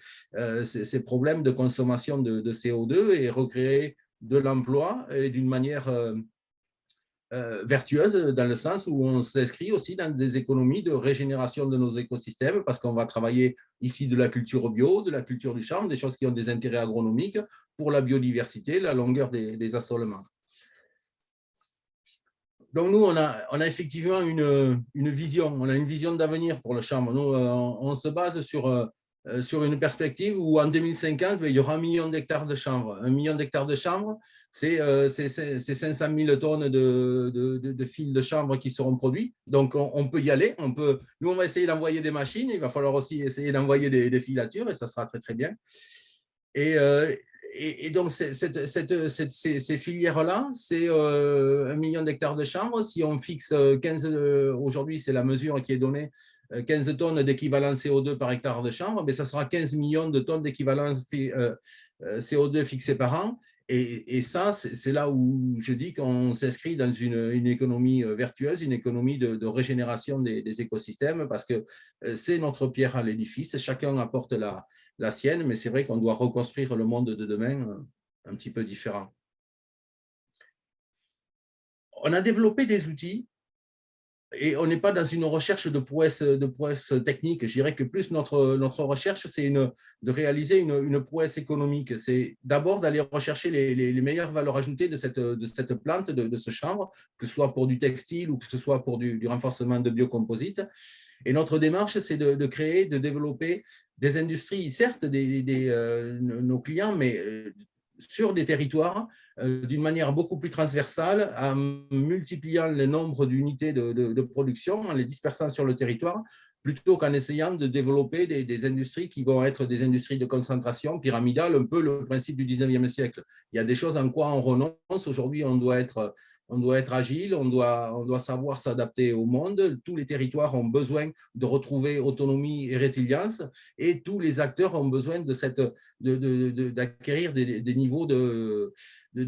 problèmes de consommation de CO2 et recréer de l'emploi d'une manière vertueuse, dans le sens où on s'inscrit aussi dans des économies de régénération de nos écosystèmes, parce qu'on va travailler ici de la culture bio, de la culture du chanvre, des choses qui ont des intérêts agronomiques pour la biodiversité, la longueur des assolements. Donc nous, on a effectivement une vision d'avenir pour le chanvre. Nous, on se base sur une perspective où en 2050, il y aura 1 million d'hectares de chanvre. 1 million d'hectares de chanvre, c'est 500 000 tonnes de fils de chanvre qui seront produits. Donc, on peut y aller. Nous, on va essayer d'envoyer des machines. Il va falloir aussi essayer d'envoyer des filatures et ça sera très, très bien. Et donc, ces filières-là, c'est 1 million d'hectares de chanvre. Si on fixe 15, aujourd'hui, c'est la mesure qui est donnée, 15 tonnes d'équivalent CO2 par hectare de chanvre, mais ça sera 15 millions de tonnes d'équivalent CO2 fixés par an. Et ça, c'est là où je dis qu'on s'inscrit dans une économie vertueuse, une économie de régénération des écosystèmes, parce que c'est notre pierre à l'édifice. Chacun apporte la sienne, mais c'est vrai qu'on doit reconstruire le monde de demain un petit peu différent. On a développé des outils et on n'est pas dans une recherche de prouesse technique. Je dirais que plus notre recherche, c'est de réaliser une prouesse économique. C'est d'abord d'aller rechercher les meilleures valeurs ajoutées de cette plante, de ce chanvre, que ce soit pour du textile ou que ce soit pour du renforcement de biocomposites. Et notre démarche, c'est de créer, de développer des industries, certes, nos clients, mais sur des territoires d'une manière beaucoup plus transversale, en multipliant le nombre d'unités de production, en les dispersant sur le territoire, plutôt qu'en essayant de développer des industries qui vont être des industries de concentration pyramidale, un peu le principe du 19e siècle. Il y a des choses en quoi on renonce. Aujourd'hui, on doit être agile, on doit savoir s'adapter au monde. Tous les territoires ont besoin de retrouver autonomie et résilience, et tous les acteurs ont besoin d'acquérir des niveaux de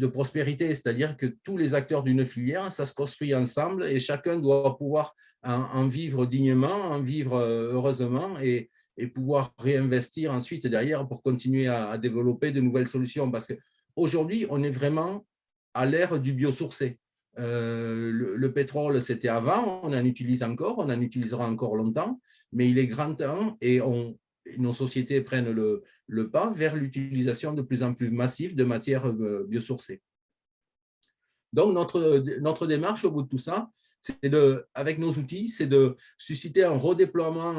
prospérité, c'est-à-dire que tous les acteurs d'une filière, ça se construit ensemble et chacun doit pouvoir en vivre dignement, en vivre heureusement et pouvoir réinvestir ensuite derrière pour continuer à développer de nouvelles solutions. Parce qu'aujourd'hui, on est vraiment à l'ère du biosourcé. Le pétrole, c'était avant, on en utilise encore, on en utilisera encore longtemps, mais il est grand temps et nos sociétés prennent le pas vers l'utilisation de plus en plus massive de matières biosourcées. Donc, notre démarche au bout de tout ça, avec nos outils, c'est de susciter un redéploiement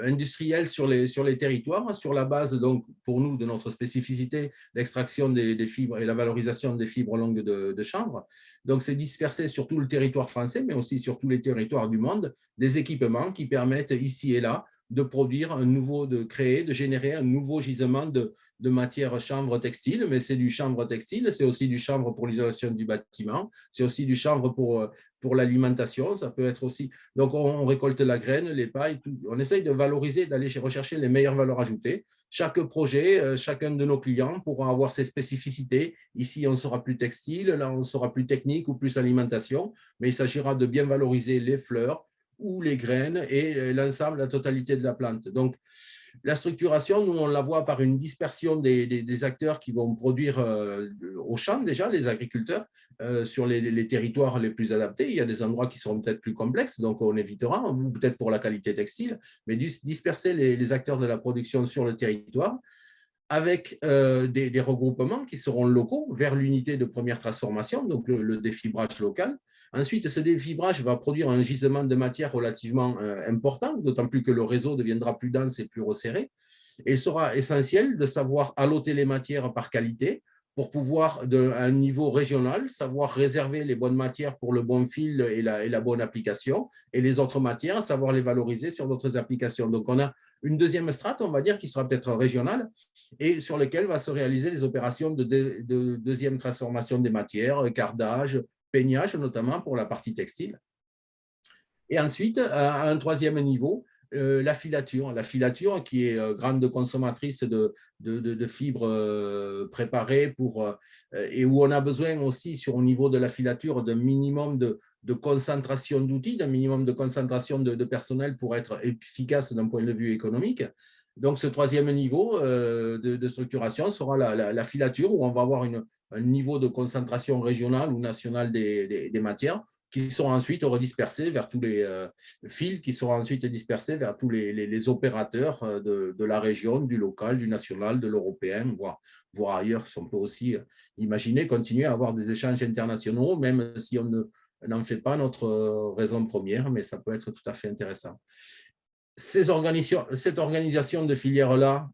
industriel sur les territoires, sur la base, donc, pour nous, de notre spécificité, l'extraction des fibres et la valorisation des fibres longues de chanvre. Donc, c'est disperser sur tout le territoire français, mais aussi sur tous les territoires du monde, des équipements qui permettent ici et là de produire de créer, de générer un nouveau gisement de matière chanvre textile, mais c'est du chanvre textile, c'est aussi du chanvre pour l'isolation du bâtiment, c'est aussi du chanvre pour l'alimentation, ça peut être aussi… Donc, on récolte la graine, les pailles, tout. On essaye de valoriser, d'aller rechercher les meilleures valeurs ajoutées. Chaque projet, chacun de nos clients pourra avoir ses spécificités. Ici, on sera plus textile, là, on sera plus technique ou plus alimentation, mais il s'agira de bien valoriser les fleurs, ou les graines et l'ensemble, la totalité de la plante. Donc, la structuration, nous, on la voit par une dispersion des acteurs qui vont produire au champ, déjà, les agriculteurs, sur les territoires les plus adaptés. Il y a des endroits qui seront peut-être plus complexes, donc on évitera, ou peut-être pour la qualité textile, mais disperser les acteurs de la production sur le territoire, avec des regroupements qui seront locaux vers l'unité de première transformation, donc le défibrage local. Ensuite, ce défibrage va produire un gisement de matière relativement important, d'autant plus que le réseau deviendra plus dense et plus resserré. Et il sera essentiel de savoir alloter les matières par qualité pour pouvoir, à un niveau régional, savoir réserver les bonnes matières pour le bon fil et la bonne application, et les autres matières, savoir les valoriser sur d'autres applications. Donc, on a une deuxième strate, on va dire, qui sera peut-être régionale, et sur laquelle va se réaliser les opérations de deuxième transformation des matières, cardage, peignage, notamment pour la partie textile. Et ensuite, à un troisième niveau, la filature qui est grande consommatrice de fibres préparées et où on a besoin aussi, au niveau de la filature, d'un minimum de concentration d'outils, d'un minimum de concentration de personnel pour être efficace d'un point de vue économique. Donc, ce troisième niveau de structuration sera la filature, où on va avoir un niveau de concentration régionale ou nationale des matières, qui seront ensuite redispersés vers tous les fils, qui seront ensuite dispersés vers tous les opérateurs de la région, du local, du national, de l'européen, voire ailleurs. On peut aussi imaginer continuer à avoir des échanges internationaux, même si on n'en fait pas notre raison première, mais ça peut être tout à fait intéressant. Cette organisation de filières-là,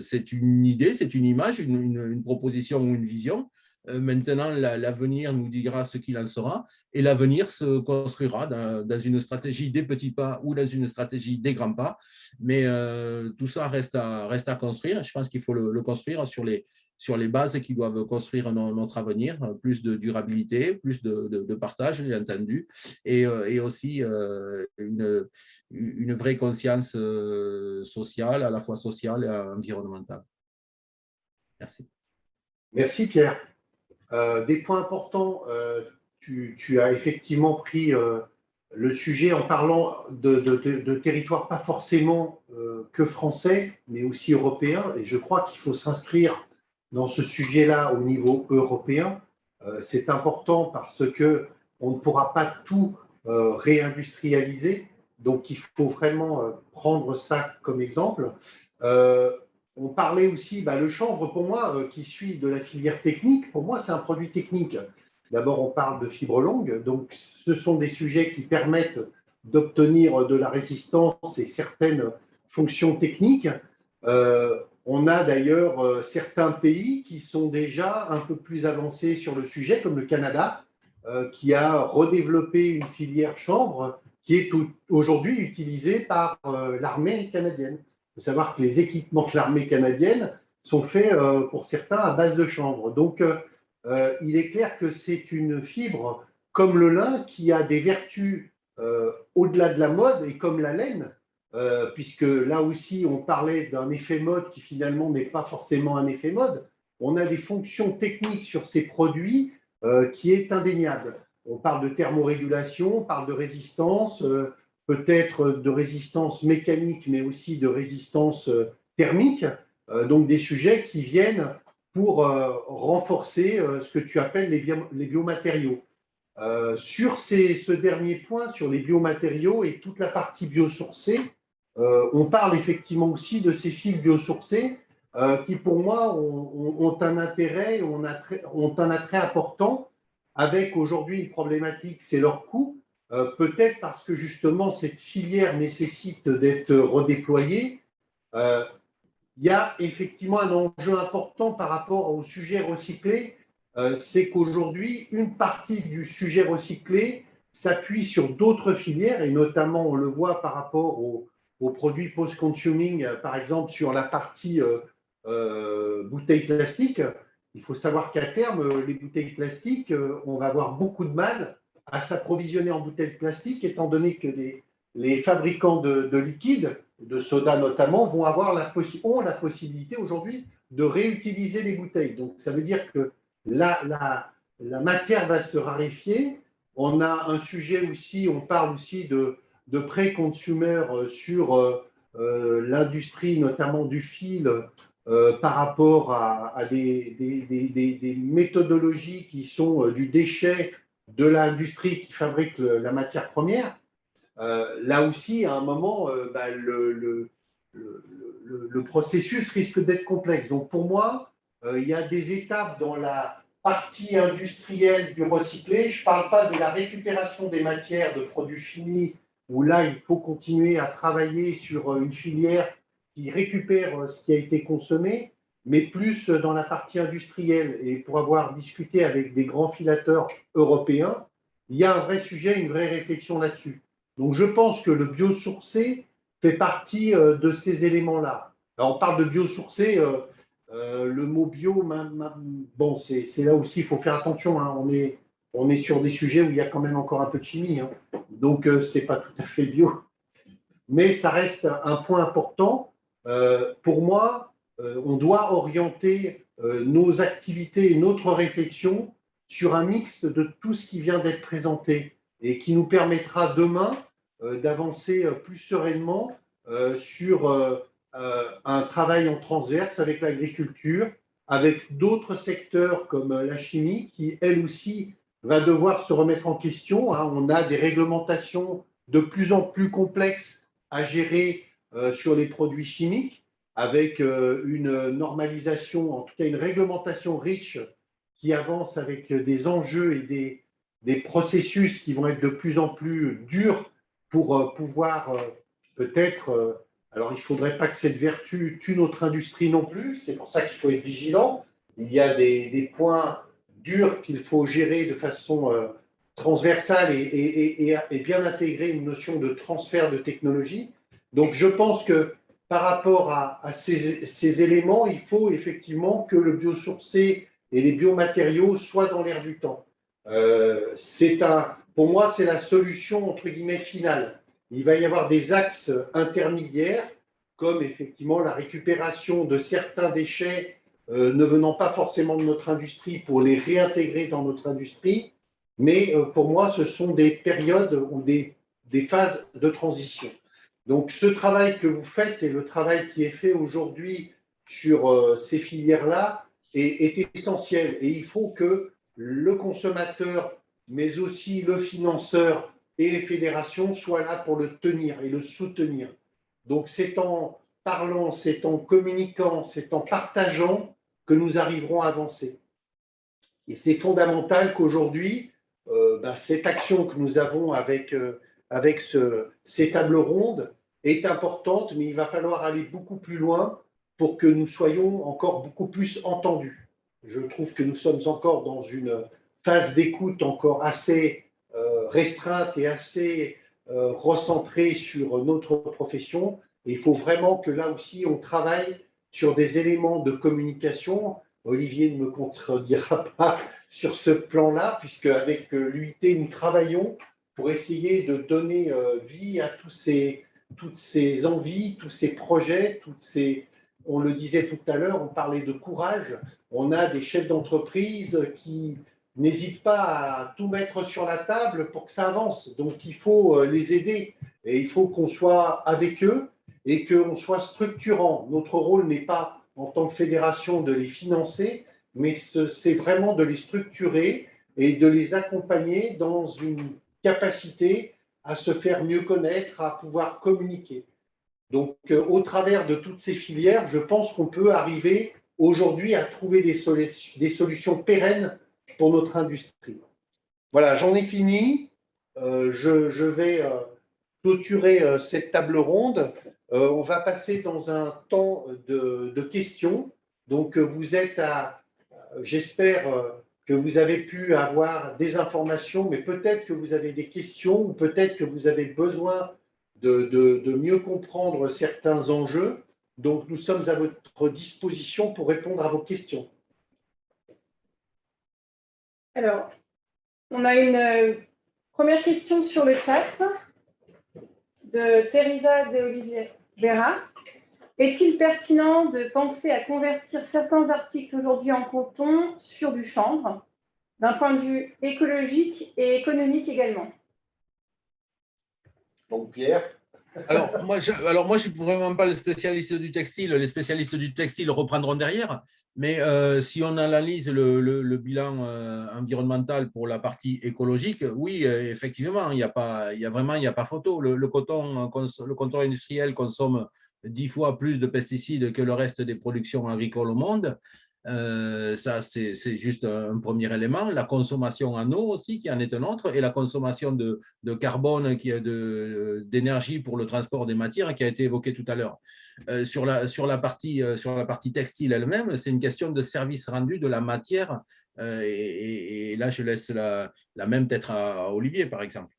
c'est une idée, c'est une image, une proposition ou une vision. Maintenant, l'avenir nous dira ce qu'il en sera, et l'avenir se construira dans une stratégie des petits pas ou dans une stratégie des grands pas. Mais tout ça reste à construire. Je pense qu'il faut le construire sur les bases qui doivent construire notre avenir, plus de durabilité, plus de partage, bien entendu, et aussi une vraie conscience sociale, à la fois sociale et environnementale. Merci. Merci Pierre. Des points importants, tu as effectivement pris le sujet en parlant de territoires pas forcément que français, mais aussi européens. Et je crois qu'il faut s'inscrire dans ce sujet-là au niveau européen. C'est important parce qu'on ne pourra pas tout réindustrialiser. Donc, il faut vraiment prendre ça comme exemple. On parlait aussi, le chanvre, pour moi, qui suit de la filière technique, pour moi, c'est un produit technique. D'abord, on parle de fibres longues, donc ce sont des sujets qui permettent d'obtenir de la résistance et certaines fonctions techniques. On a d'ailleurs certains pays qui sont déjà un peu plus avancés sur le sujet, comme le Canada, qui a redéveloppé une filière chanvre qui est aujourd'hui utilisée par l'armée canadienne. Il faut savoir que les équipements de l'armée canadienne sont faits pour certains à base de chanvre. Donc, il est clair que c'est une fibre comme le lin qui a des vertus au-delà de la mode et comme la laine, puisque là aussi on parlait d'un effet mode qui finalement n'est pas forcément un effet mode. On a des fonctions techniques sur ces produits qui est indéniable. On parle de thermorégulation, on parle de résistance, peut-être de résistance mécanique, mais aussi de résistance thermique, donc des sujets qui viennent pour renforcer ce que tu appelles les biomatériaux. Sur ce dernier point, sur les biomatériaux et toute la partie biosourcée, on parle effectivement aussi de ces fils biosourcés qui, pour moi, ont un intérêt, ont un attrait important, avec aujourd'hui une problématique, c'est leur coût. Peut-être parce que justement cette filière nécessite d'être redéployée. Il y a effectivement un enjeu important par rapport au sujet recyclé, c'est qu'aujourd'hui, une partie du sujet recyclé s'appuie sur d'autres filières, et notamment on le voit par rapport aux produits post-consuming, par exemple sur la partie bouteilles plastiques. Il faut savoir qu'à terme, les bouteilles plastiques, on va avoir beaucoup de mal à s'approvisionner en bouteilles plastiques, étant donné que les fabricants de liquides, de soda notamment, ont la possibilité aujourd'hui de réutiliser les bouteilles. Donc, ça veut dire que la matière va se raréfier. On a un sujet aussi, on parle aussi de pré-consumer sur l'industrie, notamment du fil, par rapport à des méthodologies qui sont du déchet de l'industrie qui fabrique la matière première. Là aussi, à un moment, le processus risque d'être complexe. Donc, pour moi, il y a des étapes dans la partie industrielle du recyclé. Je ne parle pas de la récupération des matières de produits finis, où là, il faut continuer à travailler sur une filière qui récupère ce qui a été consommé, mais plus dans la partie industrielle. Et pour avoir discuté avec des grands filateurs européens, il y a un vrai sujet, une vraie réflexion là-dessus. Donc, je pense que le biosourcé fait partie de ces éléments-là. Alors, on parle de biosourcé, le mot bio, bon, c'est là aussi, il faut faire attention. Hein, on est sur des sujets où il y a quand même encore un peu de chimie, hein. Donc ce n'est pas tout à fait bio. Mais ça reste un point important. Pour moi, on doit orienter nos activités et notre réflexion sur un mix de tout ce qui vient d'être présenté et qui nous permettra demain d'avancer plus sereinement sur un travail en transverse avec l'agriculture, avec d'autres secteurs comme la chimie qui, elle aussi, va devoir se remettre en question, hein. On a des réglementations de plus en plus complexes à gérer sur les produits chimiques, avec une normalisation, en tout cas une réglementation riche qui avance avec des enjeux et des processus qui vont être de plus en plus durs pour pouvoir peut-être… alors, il ne faudrait pas que cette vertu tue notre industrie non plus, c'est pour ça qu'il faut être vigilant. Il y a des points durs qu'il faut gérer de façon transversale et bien intégrer une notion de transfert de technologie. Donc, je pense que par rapport à ces éléments, il faut effectivement que le biosourcé et les biomatériaux soient dans l'air du temps. Pour moi, c'est la solution entre guillemets finale. Il va y avoir des axes intermédiaires, comme effectivement la récupération de certains déchets ne venant pas forcément de notre industrie pour les réintégrer dans notre industrie. Mais pour moi, ce sont des périodes ou des phases de transition. Donc, ce travail que vous faites et le travail qui est fait aujourd'hui sur ces filières-là est essentiel. Et il faut que le consommateur, mais aussi le financeur et les fédérations soient là pour le tenir et le soutenir. Donc, c'est en parlant, c'est en communiquant, c'est en partageant que nous arriverons à avancer. Et c'est fondamental qu'aujourd'hui, cette action que nous avons avec ces tables rondes est importante, mais il va falloir aller beaucoup plus loin pour que nous soyons encore beaucoup plus entendus. Je trouve que nous sommes encore dans une phase d'écoute encore assez restreinte et assez recentrée sur notre profession. Et il faut vraiment que là aussi, on travaille sur des éléments de communication. Olivier ne me contredira pas sur ce plan-là, puisque avec l'UIT, nous travaillons pour essayer de donner vie à toutes ces envies, tous ces projets, on le disait tout à l'heure, on parlait de courage. On a des chefs d'entreprise qui n'hésitent pas à tout mettre sur la table pour que ça avance. Donc, il faut les aider et il faut qu'on soit avec eux et qu'on soit structurant. Notre rôle n'est pas, en tant que fédération, de les financer, mais c'est vraiment de les structurer et de les accompagner dans une capacité à se faire mieux connaître, à pouvoir communiquer. Donc, au travers de toutes ces filières, je pense qu'on peut arriver aujourd'hui à trouver des solutions pérennes pour notre industrie. Voilà, j'en ai fini. Je vais clôturer cette table ronde. On va passer dans un temps de questions. Donc, vous êtes j'espère que vous avez pu avoir des informations, mais peut-être que vous avez des questions ou peut-être que vous avez besoin de mieux comprendre certains enjeux. Donc, nous sommes à votre disposition pour répondre à vos questions. Alors, on a une première question sur le chat de Teresa de Oliveira. Est-il pertinent de penser à convertir certains articles aujourd'hui en coton sur du chanvre, d'un point de vue écologique et économique également? Donc, Pierre. Alors, moi, je ne suis vraiment pas le spécialiste du textile. Les spécialistes du textile reprendront derrière. Mais si on analyse le bilan environnemental pour la partie écologique, oui, effectivement, il n'y a pas photo. Le coton industriel consomme 10 fois plus de pesticides que le reste des productions agricoles au monde. Ça, c'est juste un premier élément. La consommation en eau aussi, qui en est un autre, et la consommation de carbone, d'énergie pour le transport des matières, qui a été évoquée tout à l'heure. Sur la partie textile elle-même, c'est une question de service rendu de la matière. Et là, je laisse la même peut-être à Olivier, par exemple.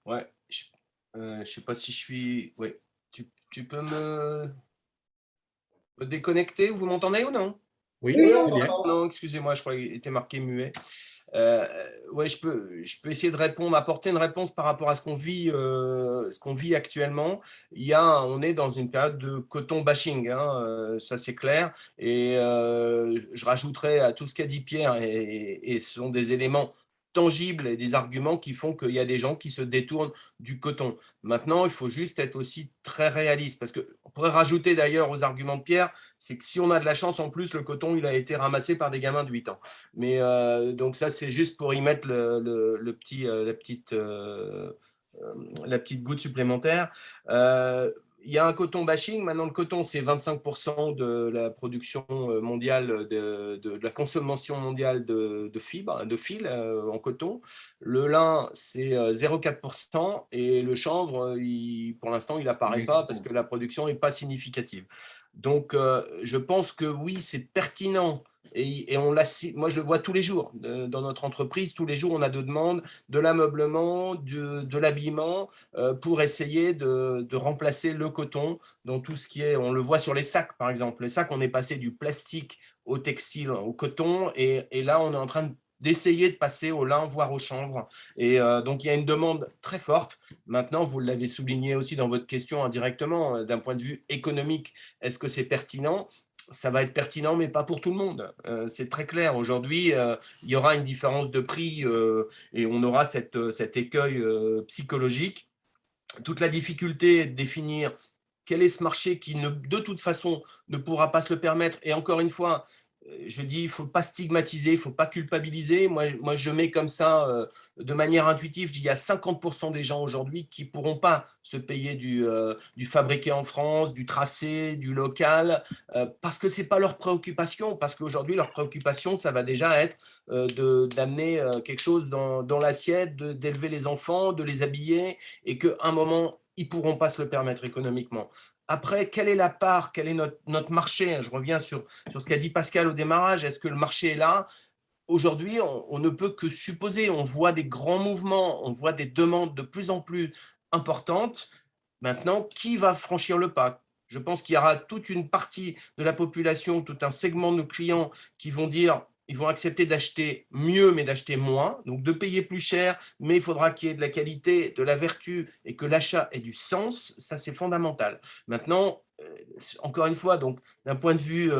Ouais, je ne sais pas si je suis… Oui, tu peux me déconnecter? Vous m'entendez ou non? Oui, Oui, très bien. Non, excusez-moi, je crois qu'il était marqué muet. Ouais, je peux essayer de répondre, apporter une réponse par rapport à ce qu'on vit actuellement. On est dans une période de coton bashing, hein, ça c'est clair. Et je rajouterai à tout ce qu'a dit Pierre, et ce sont des éléments tangibles et des arguments qui font qu'il y a des gens qui se détournent du coton. Maintenant, il faut juste être aussi très réaliste, parce qu'on pourrait rajouter d'ailleurs aux arguments de Pierre, c'est que si on a de la chance, en plus, le coton, il a été ramassé par des gamins de 8 ans. Mais donc ça, c'est juste pour y mettre la petite goutte supplémentaire. Il y a un coton bashing. Maintenant, le coton, c'est 25% de la production mondiale, de la consommation mondiale de fibres, de fils en coton. Le lin, c'est 0,4%. Et le chanvre, pour l'instant, il n'apparaît pas parce que la production n'est pas significative. Donc, je pense que oui, c'est pertinent. Et moi, je le vois tous les jours dans notre entreprise. Tous les jours, on a de demandes de l'ameublement, de l'habillement pour essayer de remplacer le coton dans tout ce qui est. On le voit sur les sacs, par exemple. Les sacs, on est passé du plastique au textile, au coton. Et là, on est en train d'essayer de passer au lin, voire au chanvre. Et donc, il y a une demande très forte. Maintenant, vous l'avez souligné aussi dans votre question indirectement, d'un point de vue économique, est-ce que c'est pertinent ? Ça va être pertinent, mais pas pour tout le monde. C'est très clair. Aujourd'hui, il y aura une différence de prix et on aura cet écueil psychologique. Toute la difficulté est de définir quel est ce marché qui, de toute façon, ne pourra pas se le permettre. Et encore une fois, je dis, il ne faut pas stigmatiser, il ne faut pas culpabiliser. Moi, je mets comme ça, de manière intuitive, je dis, il y a 50% des gens aujourd'hui qui ne pourront pas se payer du fabriqué en France, du tracé, du local, parce que ce n'est pas leur préoccupation, parce qu'aujourd'hui, leur préoccupation, ça va déjà être d'amener quelque chose dans l'assiette, d'élever les enfants, de les habiller, et qu'à un moment, ils ne pourront pas se le permettre économiquement. Après, quelle est la part, quel est notre marché? Je reviens sur ce qu'a dit Pascal au démarrage. Est-ce que le marché est là? Aujourd'hui, on ne peut que supposer. On voit des grands mouvements, on voit des demandes de plus en plus importantes. Maintenant, qui va franchir le pas? Je pense qu'il y aura toute une partie de la population, tout un segment de nos clients qui vont dire, ils vont accepter d'acheter mieux, mais d'acheter moins, donc de payer plus cher, mais il faudra qu'il y ait de la qualité, de la vertu et que l'achat ait du sens. Ça, c'est fondamental. Maintenant, encore une fois, donc d'un point de vue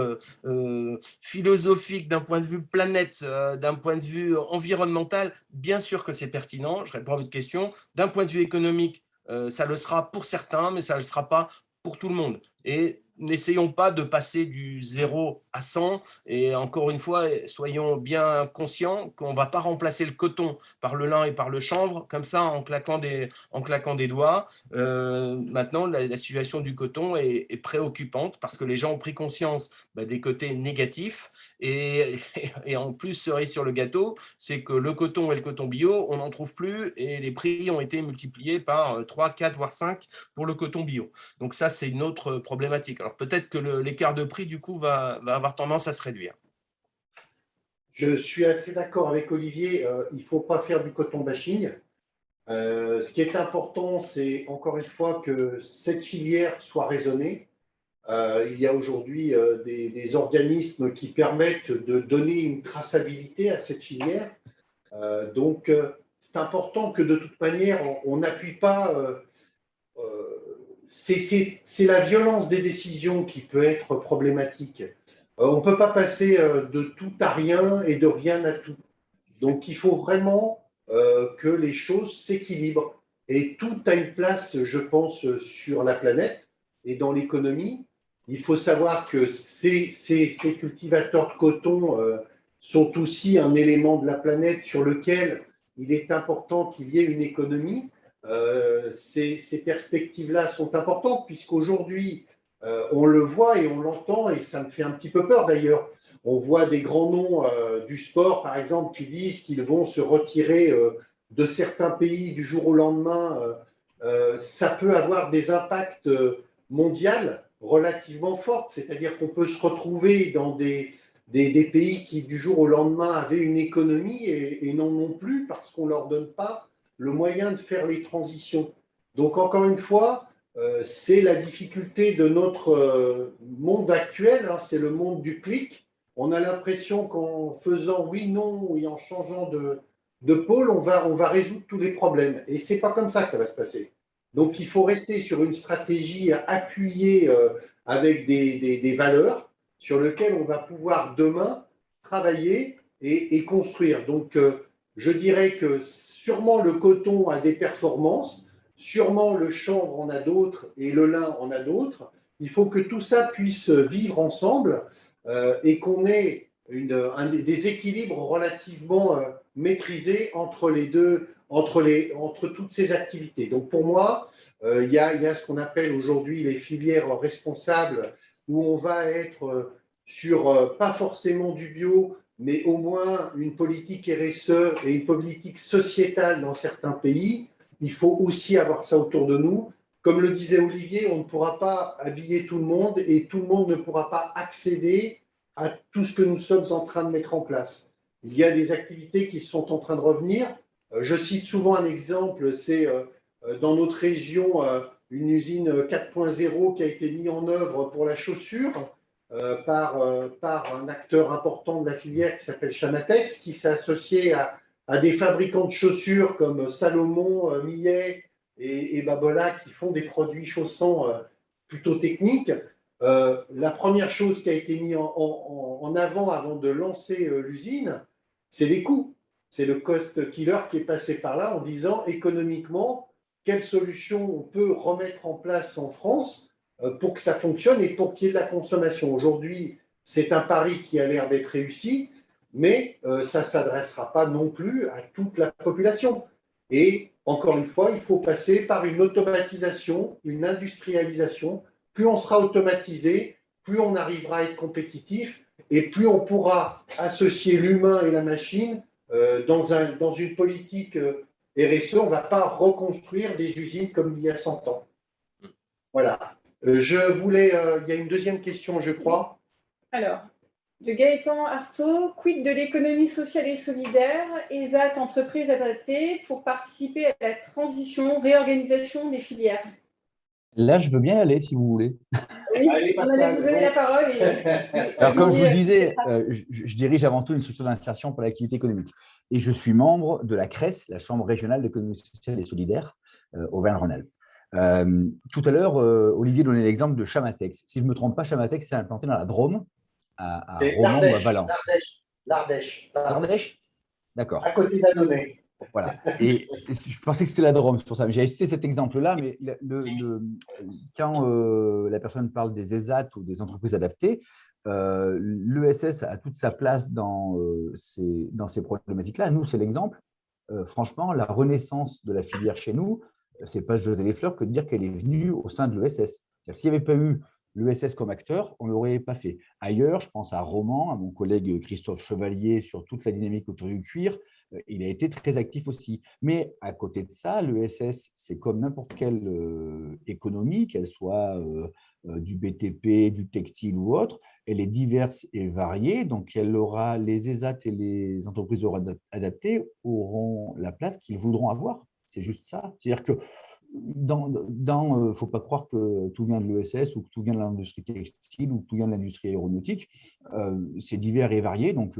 philosophique, d'un point de vue planète, d'un point de vue environnemental, bien sûr que c'est pertinent. Je réponds à votre question. D'un point de vue économique, ça le sera pour certains, mais ça ne le sera pas pour tout le monde. Et n'essayons pas de passer du 0 à 100. Et encore une fois, soyons bien conscients qu'on ne va pas remplacer le coton par le lin et par le chanvre, comme ça, en claquant des doigts. Maintenant, la situation du coton est préoccupante parce que les gens ont pris conscience des côtés négatifs. Et en plus, cerise sur le gâteau, c'est que le coton et le coton bio, on n'en trouve plus et les prix ont été multipliés par 3, 4, voire 5 pour le coton bio. Donc ça, c'est une autre problématique. Alors peut-être que l'écart de prix, du coup, va avoir tendance à se réduire. Je suis assez d'accord avec Olivier, il ne faut pas faire du coton bashing. Ce qui est important, c'est encore une fois que cette filière soit raisonnée. Il y a aujourd'hui des organismes qui permettent de donner une traçabilité à cette filière. Donc, c'est important que de toute manière, on n'appuie pas. C'est la violence des décisions qui peut être problématique. On ne peut pas passer de tout à rien et de rien à tout. Donc, il faut vraiment que les choses s'équilibrent. Et tout a une place, je pense, sur la planète et dans l'économie. Il faut savoir que ces cultivateurs de coton sont aussi un élément de la planète sur lequel il est important qu'il y ait une économie. Ces perspectives-là sont importantes puisqu'aujourd'hui, on le voit et on l'entend, et ça me fait un petit peu peur d'ailleurs. On voit des grands noms du sport, par exemple, qui disent qu'ils vont se retirer de certains pays du jour au lendemain. Ça peut avoir des impacts mondiaux relativement forts, c'est-à-dire qu'on peut se retrouver dans des pays qui, du jour au lendemain, avaient une économie et n'en ont plus parce qu'on ne leur donne pas le moyen de faire les transitions. Donc, encore une fois, c'est la difficulté de notre monde actuel, hein, c'est le monde du clic. on a l'impression qu'en faisant oui, non, et en changeant de pôle, on va résoudre tous les problèmes. Et ce n'est pas comme ça que ça va se passer. Donc, il faut rester sur une stratégie appuyée avec des valeurs sur lesquelles on va pouvoir demain travailler et construire. Donc, je dirais que sûrement le coton a des performances, sûrement le chanvre en a d'autres et le lin en a d'autres. Il faut que tout ça puisse vivre ensemble et qu'on ait des équilibres relativement maîtrisés entre les deux, entre toutes ces activités. Donc pour moi, il y a ce qu'on appelle aujourd'hui les filières responsables, où on va être sur pas forcément du bio, mais au moins une politique RSE et une politique sociétale dans certains pays. Il faut aussi avoir ça autour de nous. Comme le disait Olivier, on ne pourra pas habiller tout le monde et tout le monde ne pourra pas accéder à tout ce que nous sommes en train de mettre en place. Il y a des activités qui sont en train de revenir. Je cite souvent un exemple, c'est dans notre région une usine 4.0 qui a été mise en œuvre pour la chaussure par un acteur important de la filière qui s'appelle Chamatex, qui s'est associé à des fabricants de chaussures comme Salomon, Millet et Babola, qui font des produits chaussants plutôt techniques. La première chose qui a été mise en avant de lancer l'usine, c'est les coûts. C'est le cost killer qui est passé par là en disant économiquement, quelle solution on peut remettre en place en France pour que ça fonctionne et pour qu'il y ait de la consommation. Aujourd'hui, c'est un pari qui a l'air d'être réussi, mais ça ne s'adressera pas non plus à toute la population. Et encore une fois, il faut passer par une automatisation, une industrialisation. Plus on sera automatisé, plus on arrivera à être compétitif et plus on pourra associer l'humain et la machine dans une politique RSE. On ne va pas reconstruire des usines comme il y a 100 ans. Voilà. Il y a une deuxième question, je crois. Alors, de Gaëtan Artaud, quid de l'économie sociale et solidaire, ESAT, entreprises adaptées pour participer à la transition, réorganisation des filières? Là, je veux bien aller si vous voulez. Oui, on allait vous donner la parole. Alors, comme je vous le disais, je dirige avant tout une structure d'insertion pour l'activité économique. Et je suis membre de la CRES, la Chambre régionale d'économie sociale et solidaire, Auvergne-Rhône-Alpes. Tout à l'heure, Olivier donnait l'exemple de Chamatex. Si je ne me trompe pas, Chamatex s'est implanté dans la Drôme, à Romans ou à Valence. L'Ardèche. D'accord. À côté d'Annonay. Voilà. Et je pensais que c'était la Drôme, c'est pour ça. Mais j'ai cité cet exemple-là, mais quand la personne parle des ESAT ou des entreprises adaptées, l'ESS a toute sa place dans ces problématiques-là. Nous, c'est l'exemple. Franchement, la renaissance de la filière chez nous, c'est pas se jeter les fleurs que de dire qu'elle est venue au sein de l'ESS. S'il n'y avait pas eu l'ESS comme acteur, on ne l'aurait pas fait. Ailleurs, je pense à Romans, à mon collègue Christophe Chevalier sur toute la dynamique autour du cuir, il a été très actif aussi. Mais à côté de ça, l'ESS, c'est comme n'importe quelle économie, qu'elle soit du BTP, du textile ou autre, elle est diverse et variée, donc les ESAT et les entreprises adaptées auront la place qu'ils voudront avoir. C'est juste ça. C'est-à-dire que faut pas croire que tout vient de l'ESS ou que tout vient de l'industrie textile ou que tout vient de l'industrie aéronautique. C'est divers et varié, donc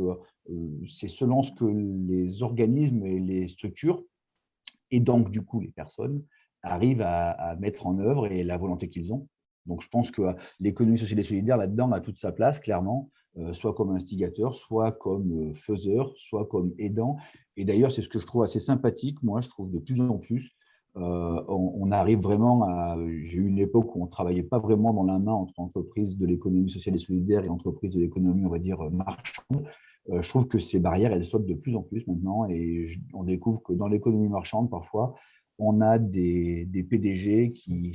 c'est selon ce que les organismes et les structures, et donc du coup les personnes, arrivent à mettre en œuvre et la volonté qu'ils ont. Donc je pense que l'économie sociale et solidaire là-dedans a toute sa place, clairement, soit comme instigateur, soit comme faiseur, soit comme aidant. Et d'ailleurs, c'est ce que je trouve assez sympathique, moi, je trouve de plus en plus. On arrive vraiment à… J'ai eu une époque où on ne travaillait pas vraiment dans la main entre entreprises de l'économie sociale et solidaire et entreprises de l'économie, on va dire, marchande. Je trouve que ces barrières, elles sautent de plus en plus maintenant et on découvre que dans l'économie marchande, parfois, on a des PDG qui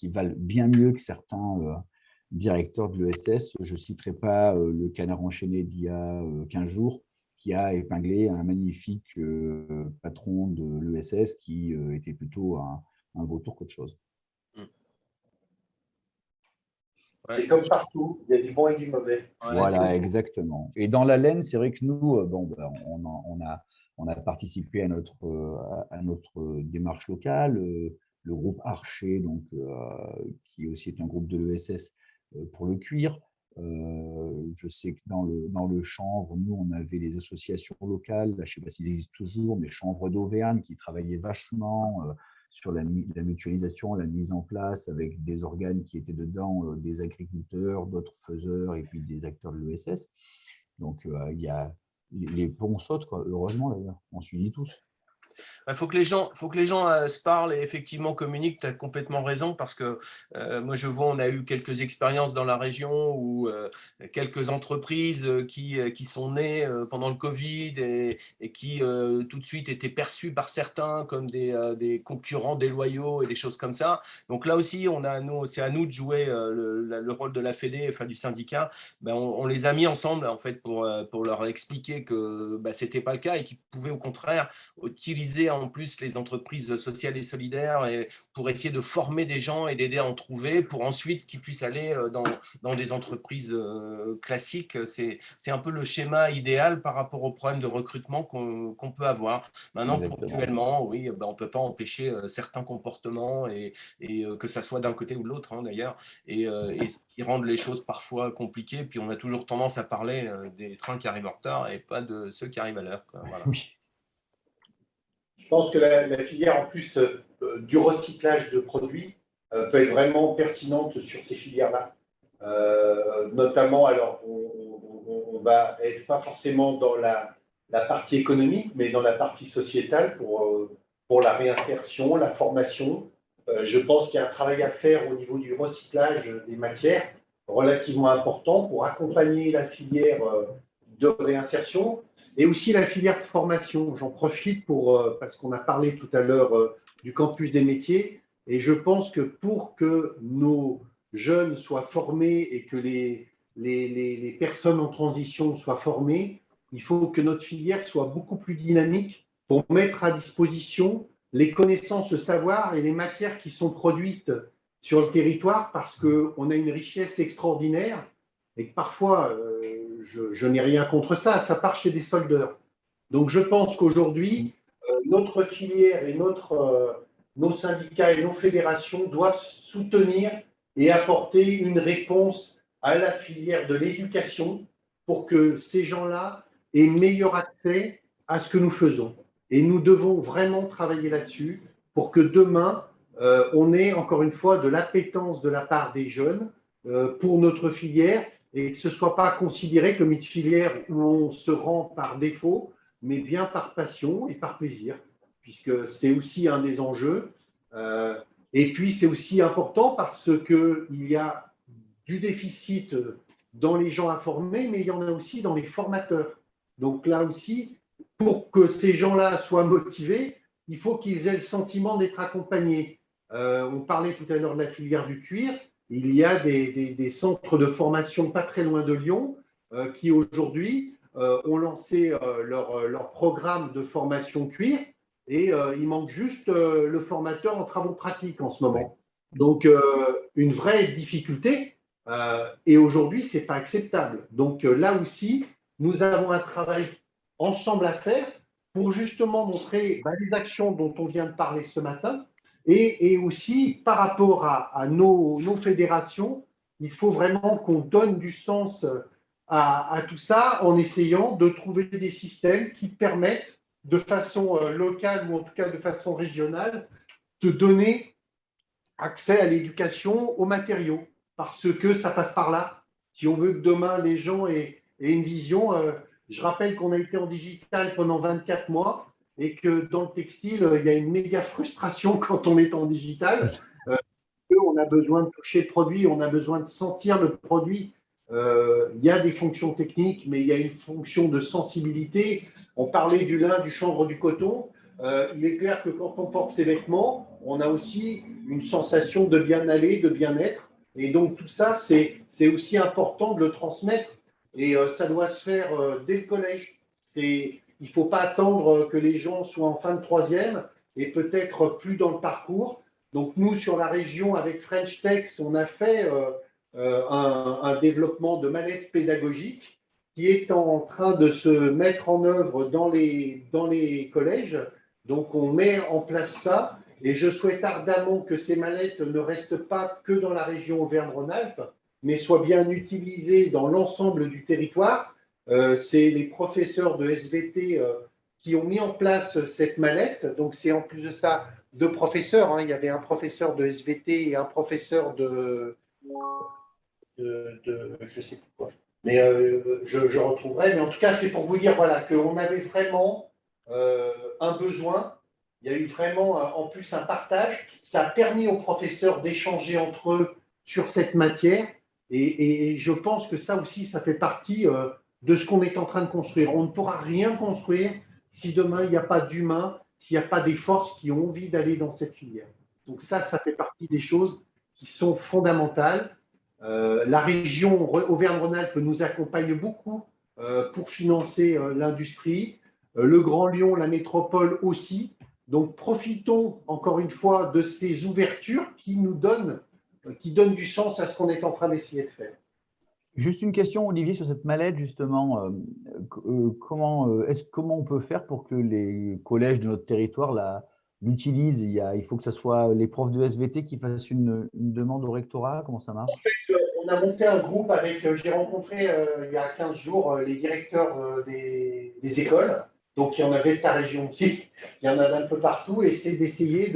valent bien mieux que certains directeurs de l'ESS. Je ne citerai pas le Canard enchaîné d'il y a 15 jours, qui a épinglé un magnifique patron de l'ESS qui était plutôt un vautour qu'autre chose. C'est comme partout, il y a du bon et du mauvais. Voilà, exactement. Et dans la laine, c'est vrai que nous, on a participé à notre démarche locale, le groupe Archer, donc, qui aussi est un groupe de l'ESS pour le cuir. Je sais que dans le chanvre, nous, on avait les associations locales, là, je ne sais pas s'ils existent toujours, mais Chanvre d'Auvergne, qui travaillaient vachement sur la mutualisation, la mise en place avec des organes qui étaient dedans, des agriculteurs, d'autres faiseurs et puis des acteurs de l'ESS. Donc, il y a les ponts sautent, quoi, heureusement d'ailleurs, on s'unit tous. Il faut que les gens se parlent et effectivement communiquent. Tu as complètement raison parce que moi, je vois, on a eu quelques expériences dans la région où quelques entreprises qui sont nées pendant le Covid et qui tout de suite étaient perçues par certains comme des concurrents déloyaux et des choses comme ça. Donc là aussi, c'est à nous de jouer le rôle de la Fédé, enfin du syndicat. Ben, on les a mis ensemble en fait pour leur expliquer que ce n'était pas le cas et qu'ils pouvaient au contraire utiliser en plus les entreprises sociales et solidaires et pour essayer de former des gens et d'aider à en trouver pour ensuite qu'ils puissent aller dans des entreprises classiques. C'est un peu le schéma idéal par rapport aux problèmes de recrutement qu'on peut avoir. Maintenant, ponctuellement, oui, on ne peut pas empêcher certains comportements et que ça soit d'un côté ou de l'autre d'ailleurs, et ce qui rend les choses parfois compliquées. Puis on a toujours tendance à parler des trains qui arrivent en retard et pas de ceux qui arrivent à l'heure. Voilà. Oui. Je pense que la filière, en plus du recyclage de produits, peut être vraiment pertinente sur ces filières-là. Notamment, alors, on va être pas forcément dans la partie économique, mais dans la partie sociétale pour la réinsertion, la formation. Je pense qu'il y a un travail à faire au niveau du recyclage des matières relativement important pour accompagner la filière de réinsertion. Et aussi la filière de formation. J'en profite parce qu'on a parlé tout à l'heure du campus des métiers. Et je pense que pour que nos jeunes soient formés et que les personnes en transition soient formées, il faut que notre filière soit beaucoup plus dynamique pour mettre à disposition les connaissances, le savoir et les matières qui sont produites sur le territoire parce qu'on a une richesse extraordinaire et que parfois, je n'ai rien contre ça, ça part chez des soldeurs. Donc je pense qu'aujourd'hui, notre filière et nos syndicats et nos fédérations doivent soutenir et apporter une réponse à la filière de l'éducation pour que ces gens-là aient meilleur accès à ce que nous faisons. Et nous devons vraiment travailler là-dessus pour que demain, on ait encore une fois de l'appétence de la part des jeunes pour notre filière et que ce ne soit pas considéré comme une filière où on se rend par défaut, mais bien par passion et par plaisir, puisque c'est aussi un des enjeux. Et puis, c'est aussi important parce qu'il y a du déficit dans les gens à former, mais il y en a aussi dans les formateurs. Donc là aussi, pour que ces gens-là soient motivés, il faut qu'ils aient le sentiment d'être accompagnés. On parlait tout à l'heure de la filière du cuir. Il y a des centres de formation pas très loin de Lyon qui aujourd'hui ont lancé leur programme de formation cuir et il manque juste le formateur en travaux pratiques en ce moment. Donc, une vraie difficulté et aujourd'hui, ce n'est pas acceptable. Donc là aussi, nous avons un travail ensemble à faire pour justement montrer les actions dont on vient de parler ce matin. Et aussi, par rapport à nos fédérations, il faut vraiment qu'on donne du sens à tout ça en essayant de trouver des systèmes qui permettent de façon locale ou en tout cas de façon régionale de donner accès à l'éducation, aux matériaux, parce que ça passe par là. Si on veut que demain les gens aient une vision, je rappelle qu'on a été en digital pendant 24 mois, et que dans le textile, il y a une méga frustration quand on est en digital. On a besoin de toucher le produit, on a besoin de sentir le produit. Il y a des fonctions techniques, mais il y a une fonction de sensibilité. On parlait du lin, du chanvre, du coton. Il est clair que quand on porte ces vêtements, on a aussi une sensation de bien-aller, de bien-être. Et donc tout ça, c'est aussi important de le transmettre. Et ça doit se faire dès le collège. Il ne faut pas attendre que les gens soient en fin de troisième et peut-être plus dans le parcours. Donc nous, sur la région, avec French Tex, on a fait un développement de mallettes pédagogiques qui est en train de se mettre en œuvre dans les collèges. Donc on met en place ça et je souhaite ardemment que ces mallettes ne restent pas que dans la région Auvergne-Rhône-Alpes, mais soit bien utilisé dans l'ensemble du territoire. C'est les professeurs de SVT qui ont mis en place cette mallette. Donc, c'est en plus de ça 2 professeurs. Hein. Il y avait un professeur de SVT et un professeur de je ne sais plus quoi. Mais je retrouverai. Mais en tout cas, c'est pour vous dire voilà, qu'on avait vraiment un besoin. Il y a eu vraiment, en plus, un partage. Ça a permis aux professeurs d'échanger entre eux sur cette matière. Et je pense que ça aussi, ça fait partie de ce qu'on est en train de construire. On ne pourra rien construire si demain, il n'y a pas d'humains, s'il n'y a pas des forces qui ont envie d'aller dans cette filière. Donc ça fait partie des choses qui sont fondamentales. La région Auvergne-Rhône-Alpes nous accompagne beaucoup pour financer l'industrie. Le Grand Lyon, la métropole aussi. Donc, profitons encore une fois de ces ouvertures qui donnent du sens à ce qu'on est en train d'essayer de faire. Juste une question, Olivier, sur cette mallette, justement. Comment on peut faire pour que les collèges de notre territoire l'utilisent? Il faut que ce soit les profs de SVT qui fassent une demande au rectorat. Comment ça marche? En fait, on a monté un groupe j'ai rencontré il y a 15 jours les directeurs des écoles. Donc, il y en avait de ta région aussi, il y en a d'un peu partout, et c'est d'essayer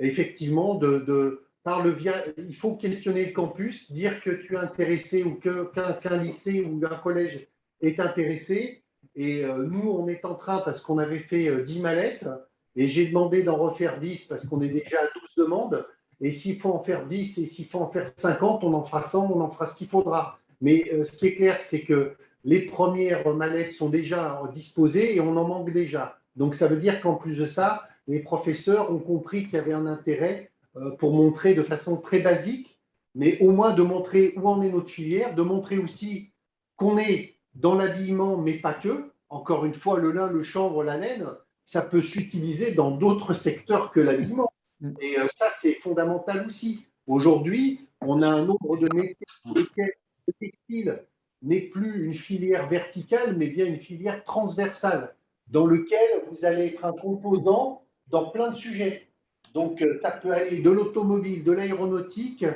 effectivement, il faut questionner le campus, dire que tu es intéressé ou qu'un lycée ou un collège est intéressé. Et nous, on est en train, parce qu'on avait fait 10 mallettes, et j'ai demandé d'en refaire 10 parce qu'on est déjà à 12 demandes. Et s'il faut en faire 10 et s'il faut en faire 50, on en fera 100, on en fera ce qu'il faudra. Mais ce qui est clair, c'est que les premières mallettes sont déjà disposées et on en manque déjà. Donc, ça veut dire qu'en plus de ça, les professeurs ont compris qu'il y avait un intérêt pour montrer de façon très basique, mais au moins de montrer où en est notre filière, de montrer aussi qu'on est dans l'habillement, mais pas que. Encore une fois, le lin, le chanvre, la laine, ça peut s'utiliser dans d'autres secteurs que l'habillement. Et ça, c'est fondamental aussi. Aujourd'hui, on a un nombre de métiers pour lesquels le textile n'est plus une filière verticale, mais bien une filière transversale, dans lequel vous allez être un composant dans plein de sujets. Donc, ça peut aller de l'automobile, de l'aéronautique.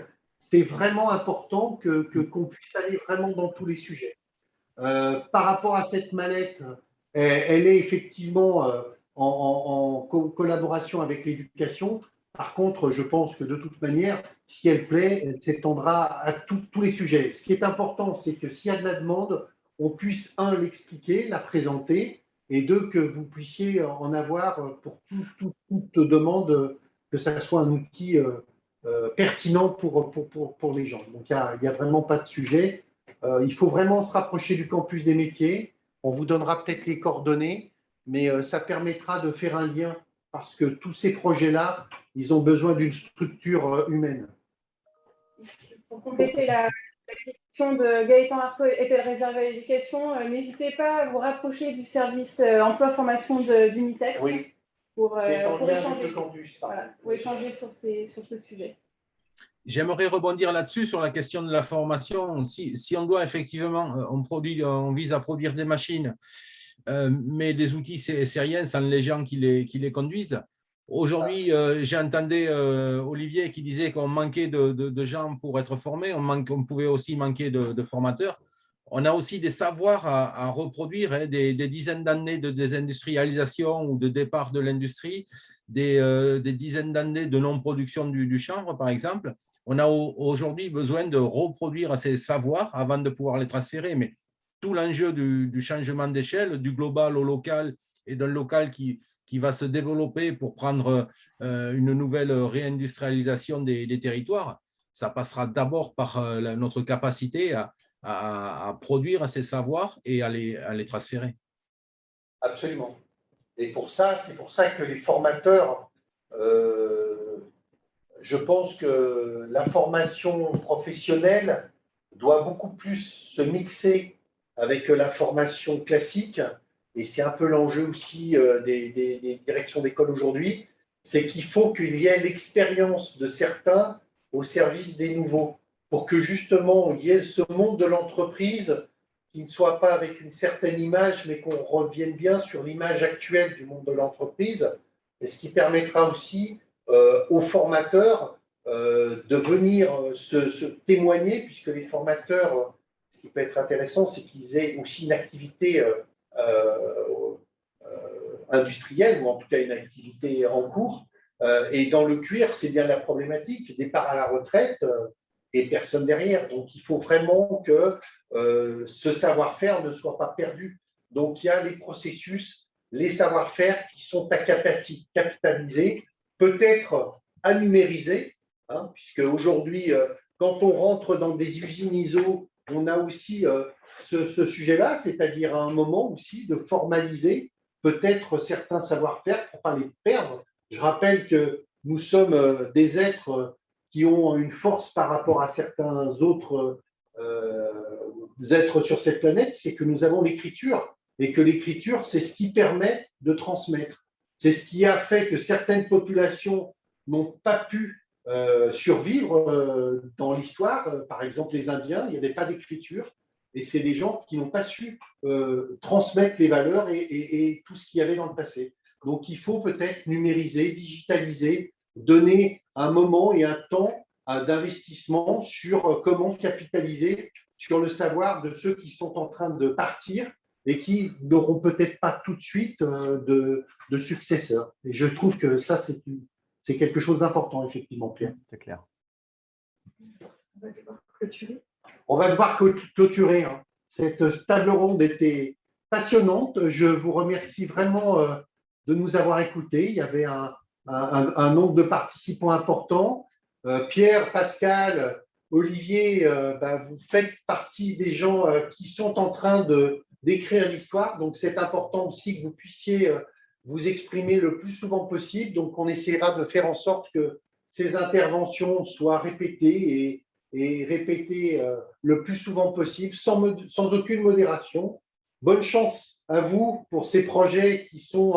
C'est vraiment important qu'on puisse aller vraiment dans tous les sujets. Par rapport à cette mallette, elle est effectivement en collaboration avec l'éducation. Par contre, je pense que de toute manière, si elle plaît, elle s'étendra à tous les sujets. Ce qui est important, c'est que s'il y a de la demande, on puisse, l'expliquer, la présenter, et deux, que vous puissiez en avoir pour toute demande, que ça soit un outil pertinent pour les gens. Donc, il n'y a vraiment pas de sujet. Il faut vraiment se rapprocher du campus des métiers. On vous donnera peut-être les coordonnées, mais ça permettra de faire un lien parce que tous ces projets-là, ils ont besoin d'une structure humaine. Pour compléter la question de Gaëtan Artaud était réservée à l'éducation, n'hésitez pas à vous rapprocher du service emploi-formation d'Unitec pour échanger, pour échanger sur ce sujet. J'aimerais rebondir là-dessus, sur la question de la formation. Si on doit effectivement, on vise à produire des machines, mais des outils, c'est rien sans les gens qui les conduisent. Aujourd'hui, j'ai entendu Olivier qui disait qu'on manquait de gens pour être formés, on pouvait aussi manquer de formateurs. On a aussi des savoirs à reproduire, hein, des dizaines d'années de désindustrialisation ou de départ de l'industrie, des dizaines d'années de non-production du chanvre, par exemple. On a aujourd'hui besoin de reproduire ces savoirs avant de pouvoir les transférer. Mais tout l'enjeu du changement d'échelle, du global au local et d'un local qui va se développer pour prendre une nouvelle réindustrialisation des territoires, ça passera d'abord par notre capacité à produire ces savoirs et à les transférer. Absolument. Et c'est pour ça que les formateurs, je pense que la formation professionnelle doit beaucoup plus se mixer avec la formation classique. Et c'est un peu l'enjeu aussi des directions d'école aujourd'hui, c'est qu'il faut qu'il y ait l'expérience de certains au service des nouveaux, pour que justement il y ait ce monde de l'entreprise qui ne soit pas avec une certaine image, mais qu'on revienne bien sur l'image actuelle du monde de l'entreprise, et ce qui permettra aussi aux formateurs de venir se témoigner, puisque les formateurs, ce qui peut être intéressant, c'est qu'ils aient aussi une activité industrielle, ou en tout cas une activité en cours. Et dans le cuir, c'est bien la problématique, départ à la retraite et personne derrière. Donc il faut vraiment que ce savoir-faire ne soit pas perdu. Donc il y a les processus, les savoir-faire qui sont à capitaliser, peut-être à numériser, hein, puisque aujourd'hui, quand on rentre dans des usines ISO, on a aussi ce sujet-là, c'est-à-dire à un moment aussi de formaliser peut-être certains savoir-faire pour ne pas les perdre. Je rappelle que nous sommes des êtres qui ont une force par rapport à certains autres êtres sur cette planète, c'est que nous avons l'écriture, et que l'écriture, c'est ce qui permet de transmettre. C'est ce qui a fait que certaines populations n'ont pas pu survivre dans l'histoire. Par exemple, les Indiens, il n'y avait pas d'écriture, et c'est des gens qui n'ont pas su transmettre les valeurs et tout ce qu'il y avait dans le passé. Donc, il faut peut-être numériser, digitaliser, donner un moment et un temps d'investissement sur comment capitaliser sur le savoir de ceux qui sont en train de partir et qui n'auront peut-être pas tout de suite de successeurs. Et je trouve que ça, c'est quelque chose d'important, effectivement, Pierre. C'est clair. On va devoir clôturer. Hein. Cette table ronde était passionnante. Je vous remercie vraiment de nous avoir écoutés. Il y avait un nombre de participants important. Pierre, Pascal, Olivier, vous faites partie des gens qui sont en train d'écrire l'histoire. Donc, c'est important aussi que vous puissiez vous exprimer le plus souvent possible. Donc, on essaiera de faire en sorte que ces interventions soient répétées et répétées le plus souvent possible, sans aucune modération. Bonne chance à vous pour ces projets qui sont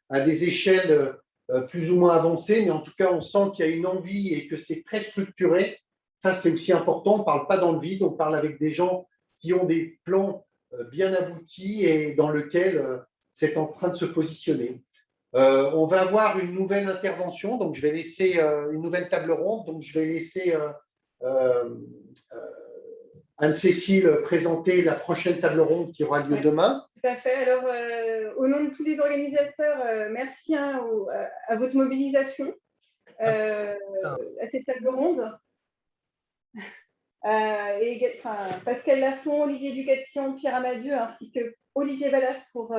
à des échelles plus ou moins avancées, mais en tout cas, on sent qu'il y a une envie et que c'est très structuré. Ça, c'est aussi important. On ne parle pas dans le vide, on parle avec des gens qui ont des plans bien aboutis et dans lesquels c'est en train de se positionner. On va avoir une nouvelle intervention, donc je vais laisser une nouvelle table ronde, donc je vais laisser Anne-Cécile présenter la prochaine table ronde qui aura lieu demain. Tout à fait. Alors, au nom de tous les organisateurs, merci à votre mobilisation à cette table ronde. Pascal Lafont, Olivier Ducatillon, Pierre Amadieu, ainsi que Olivier Vallas pour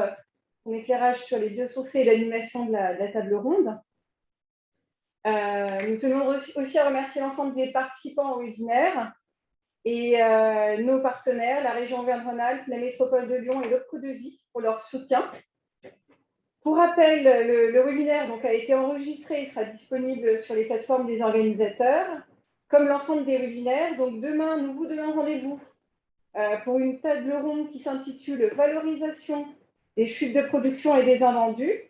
son éclairage sur les biosourcés et l'animation de la table ronde. Nous tenons aussi à remercier l'ensemble des participants au webinaire et nos partenaires, la région Auvergne-Rhône-Alpes, la métropole de Lyon et l'OPCO2I pour leur soutien. Pour rappel, le webinaire a été enregistré et sera disponible sur les plateformes des organisateurs, comme l'ensemble des webinaires. Donc demain, nous vous donnons rendez-vous pour une table ronde qui s'intitule « Valorisation des chutes de production et des invendus ».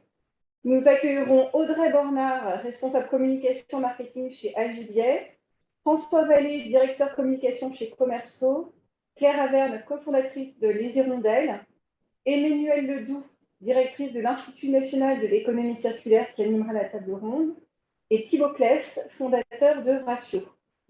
Nous accueillerons Audrey Bornard, responsable communication marketing chez Agibier, François Vallée, directeur communication chez Commerceau, Claire Averne, cofondatrice de Les Hirondelles, Emmanuelle Ledoux, directrice de l'Institut national de l'économie circulaire qui animera la table ronde, et Thibaut Kless, fondateur de Ratio.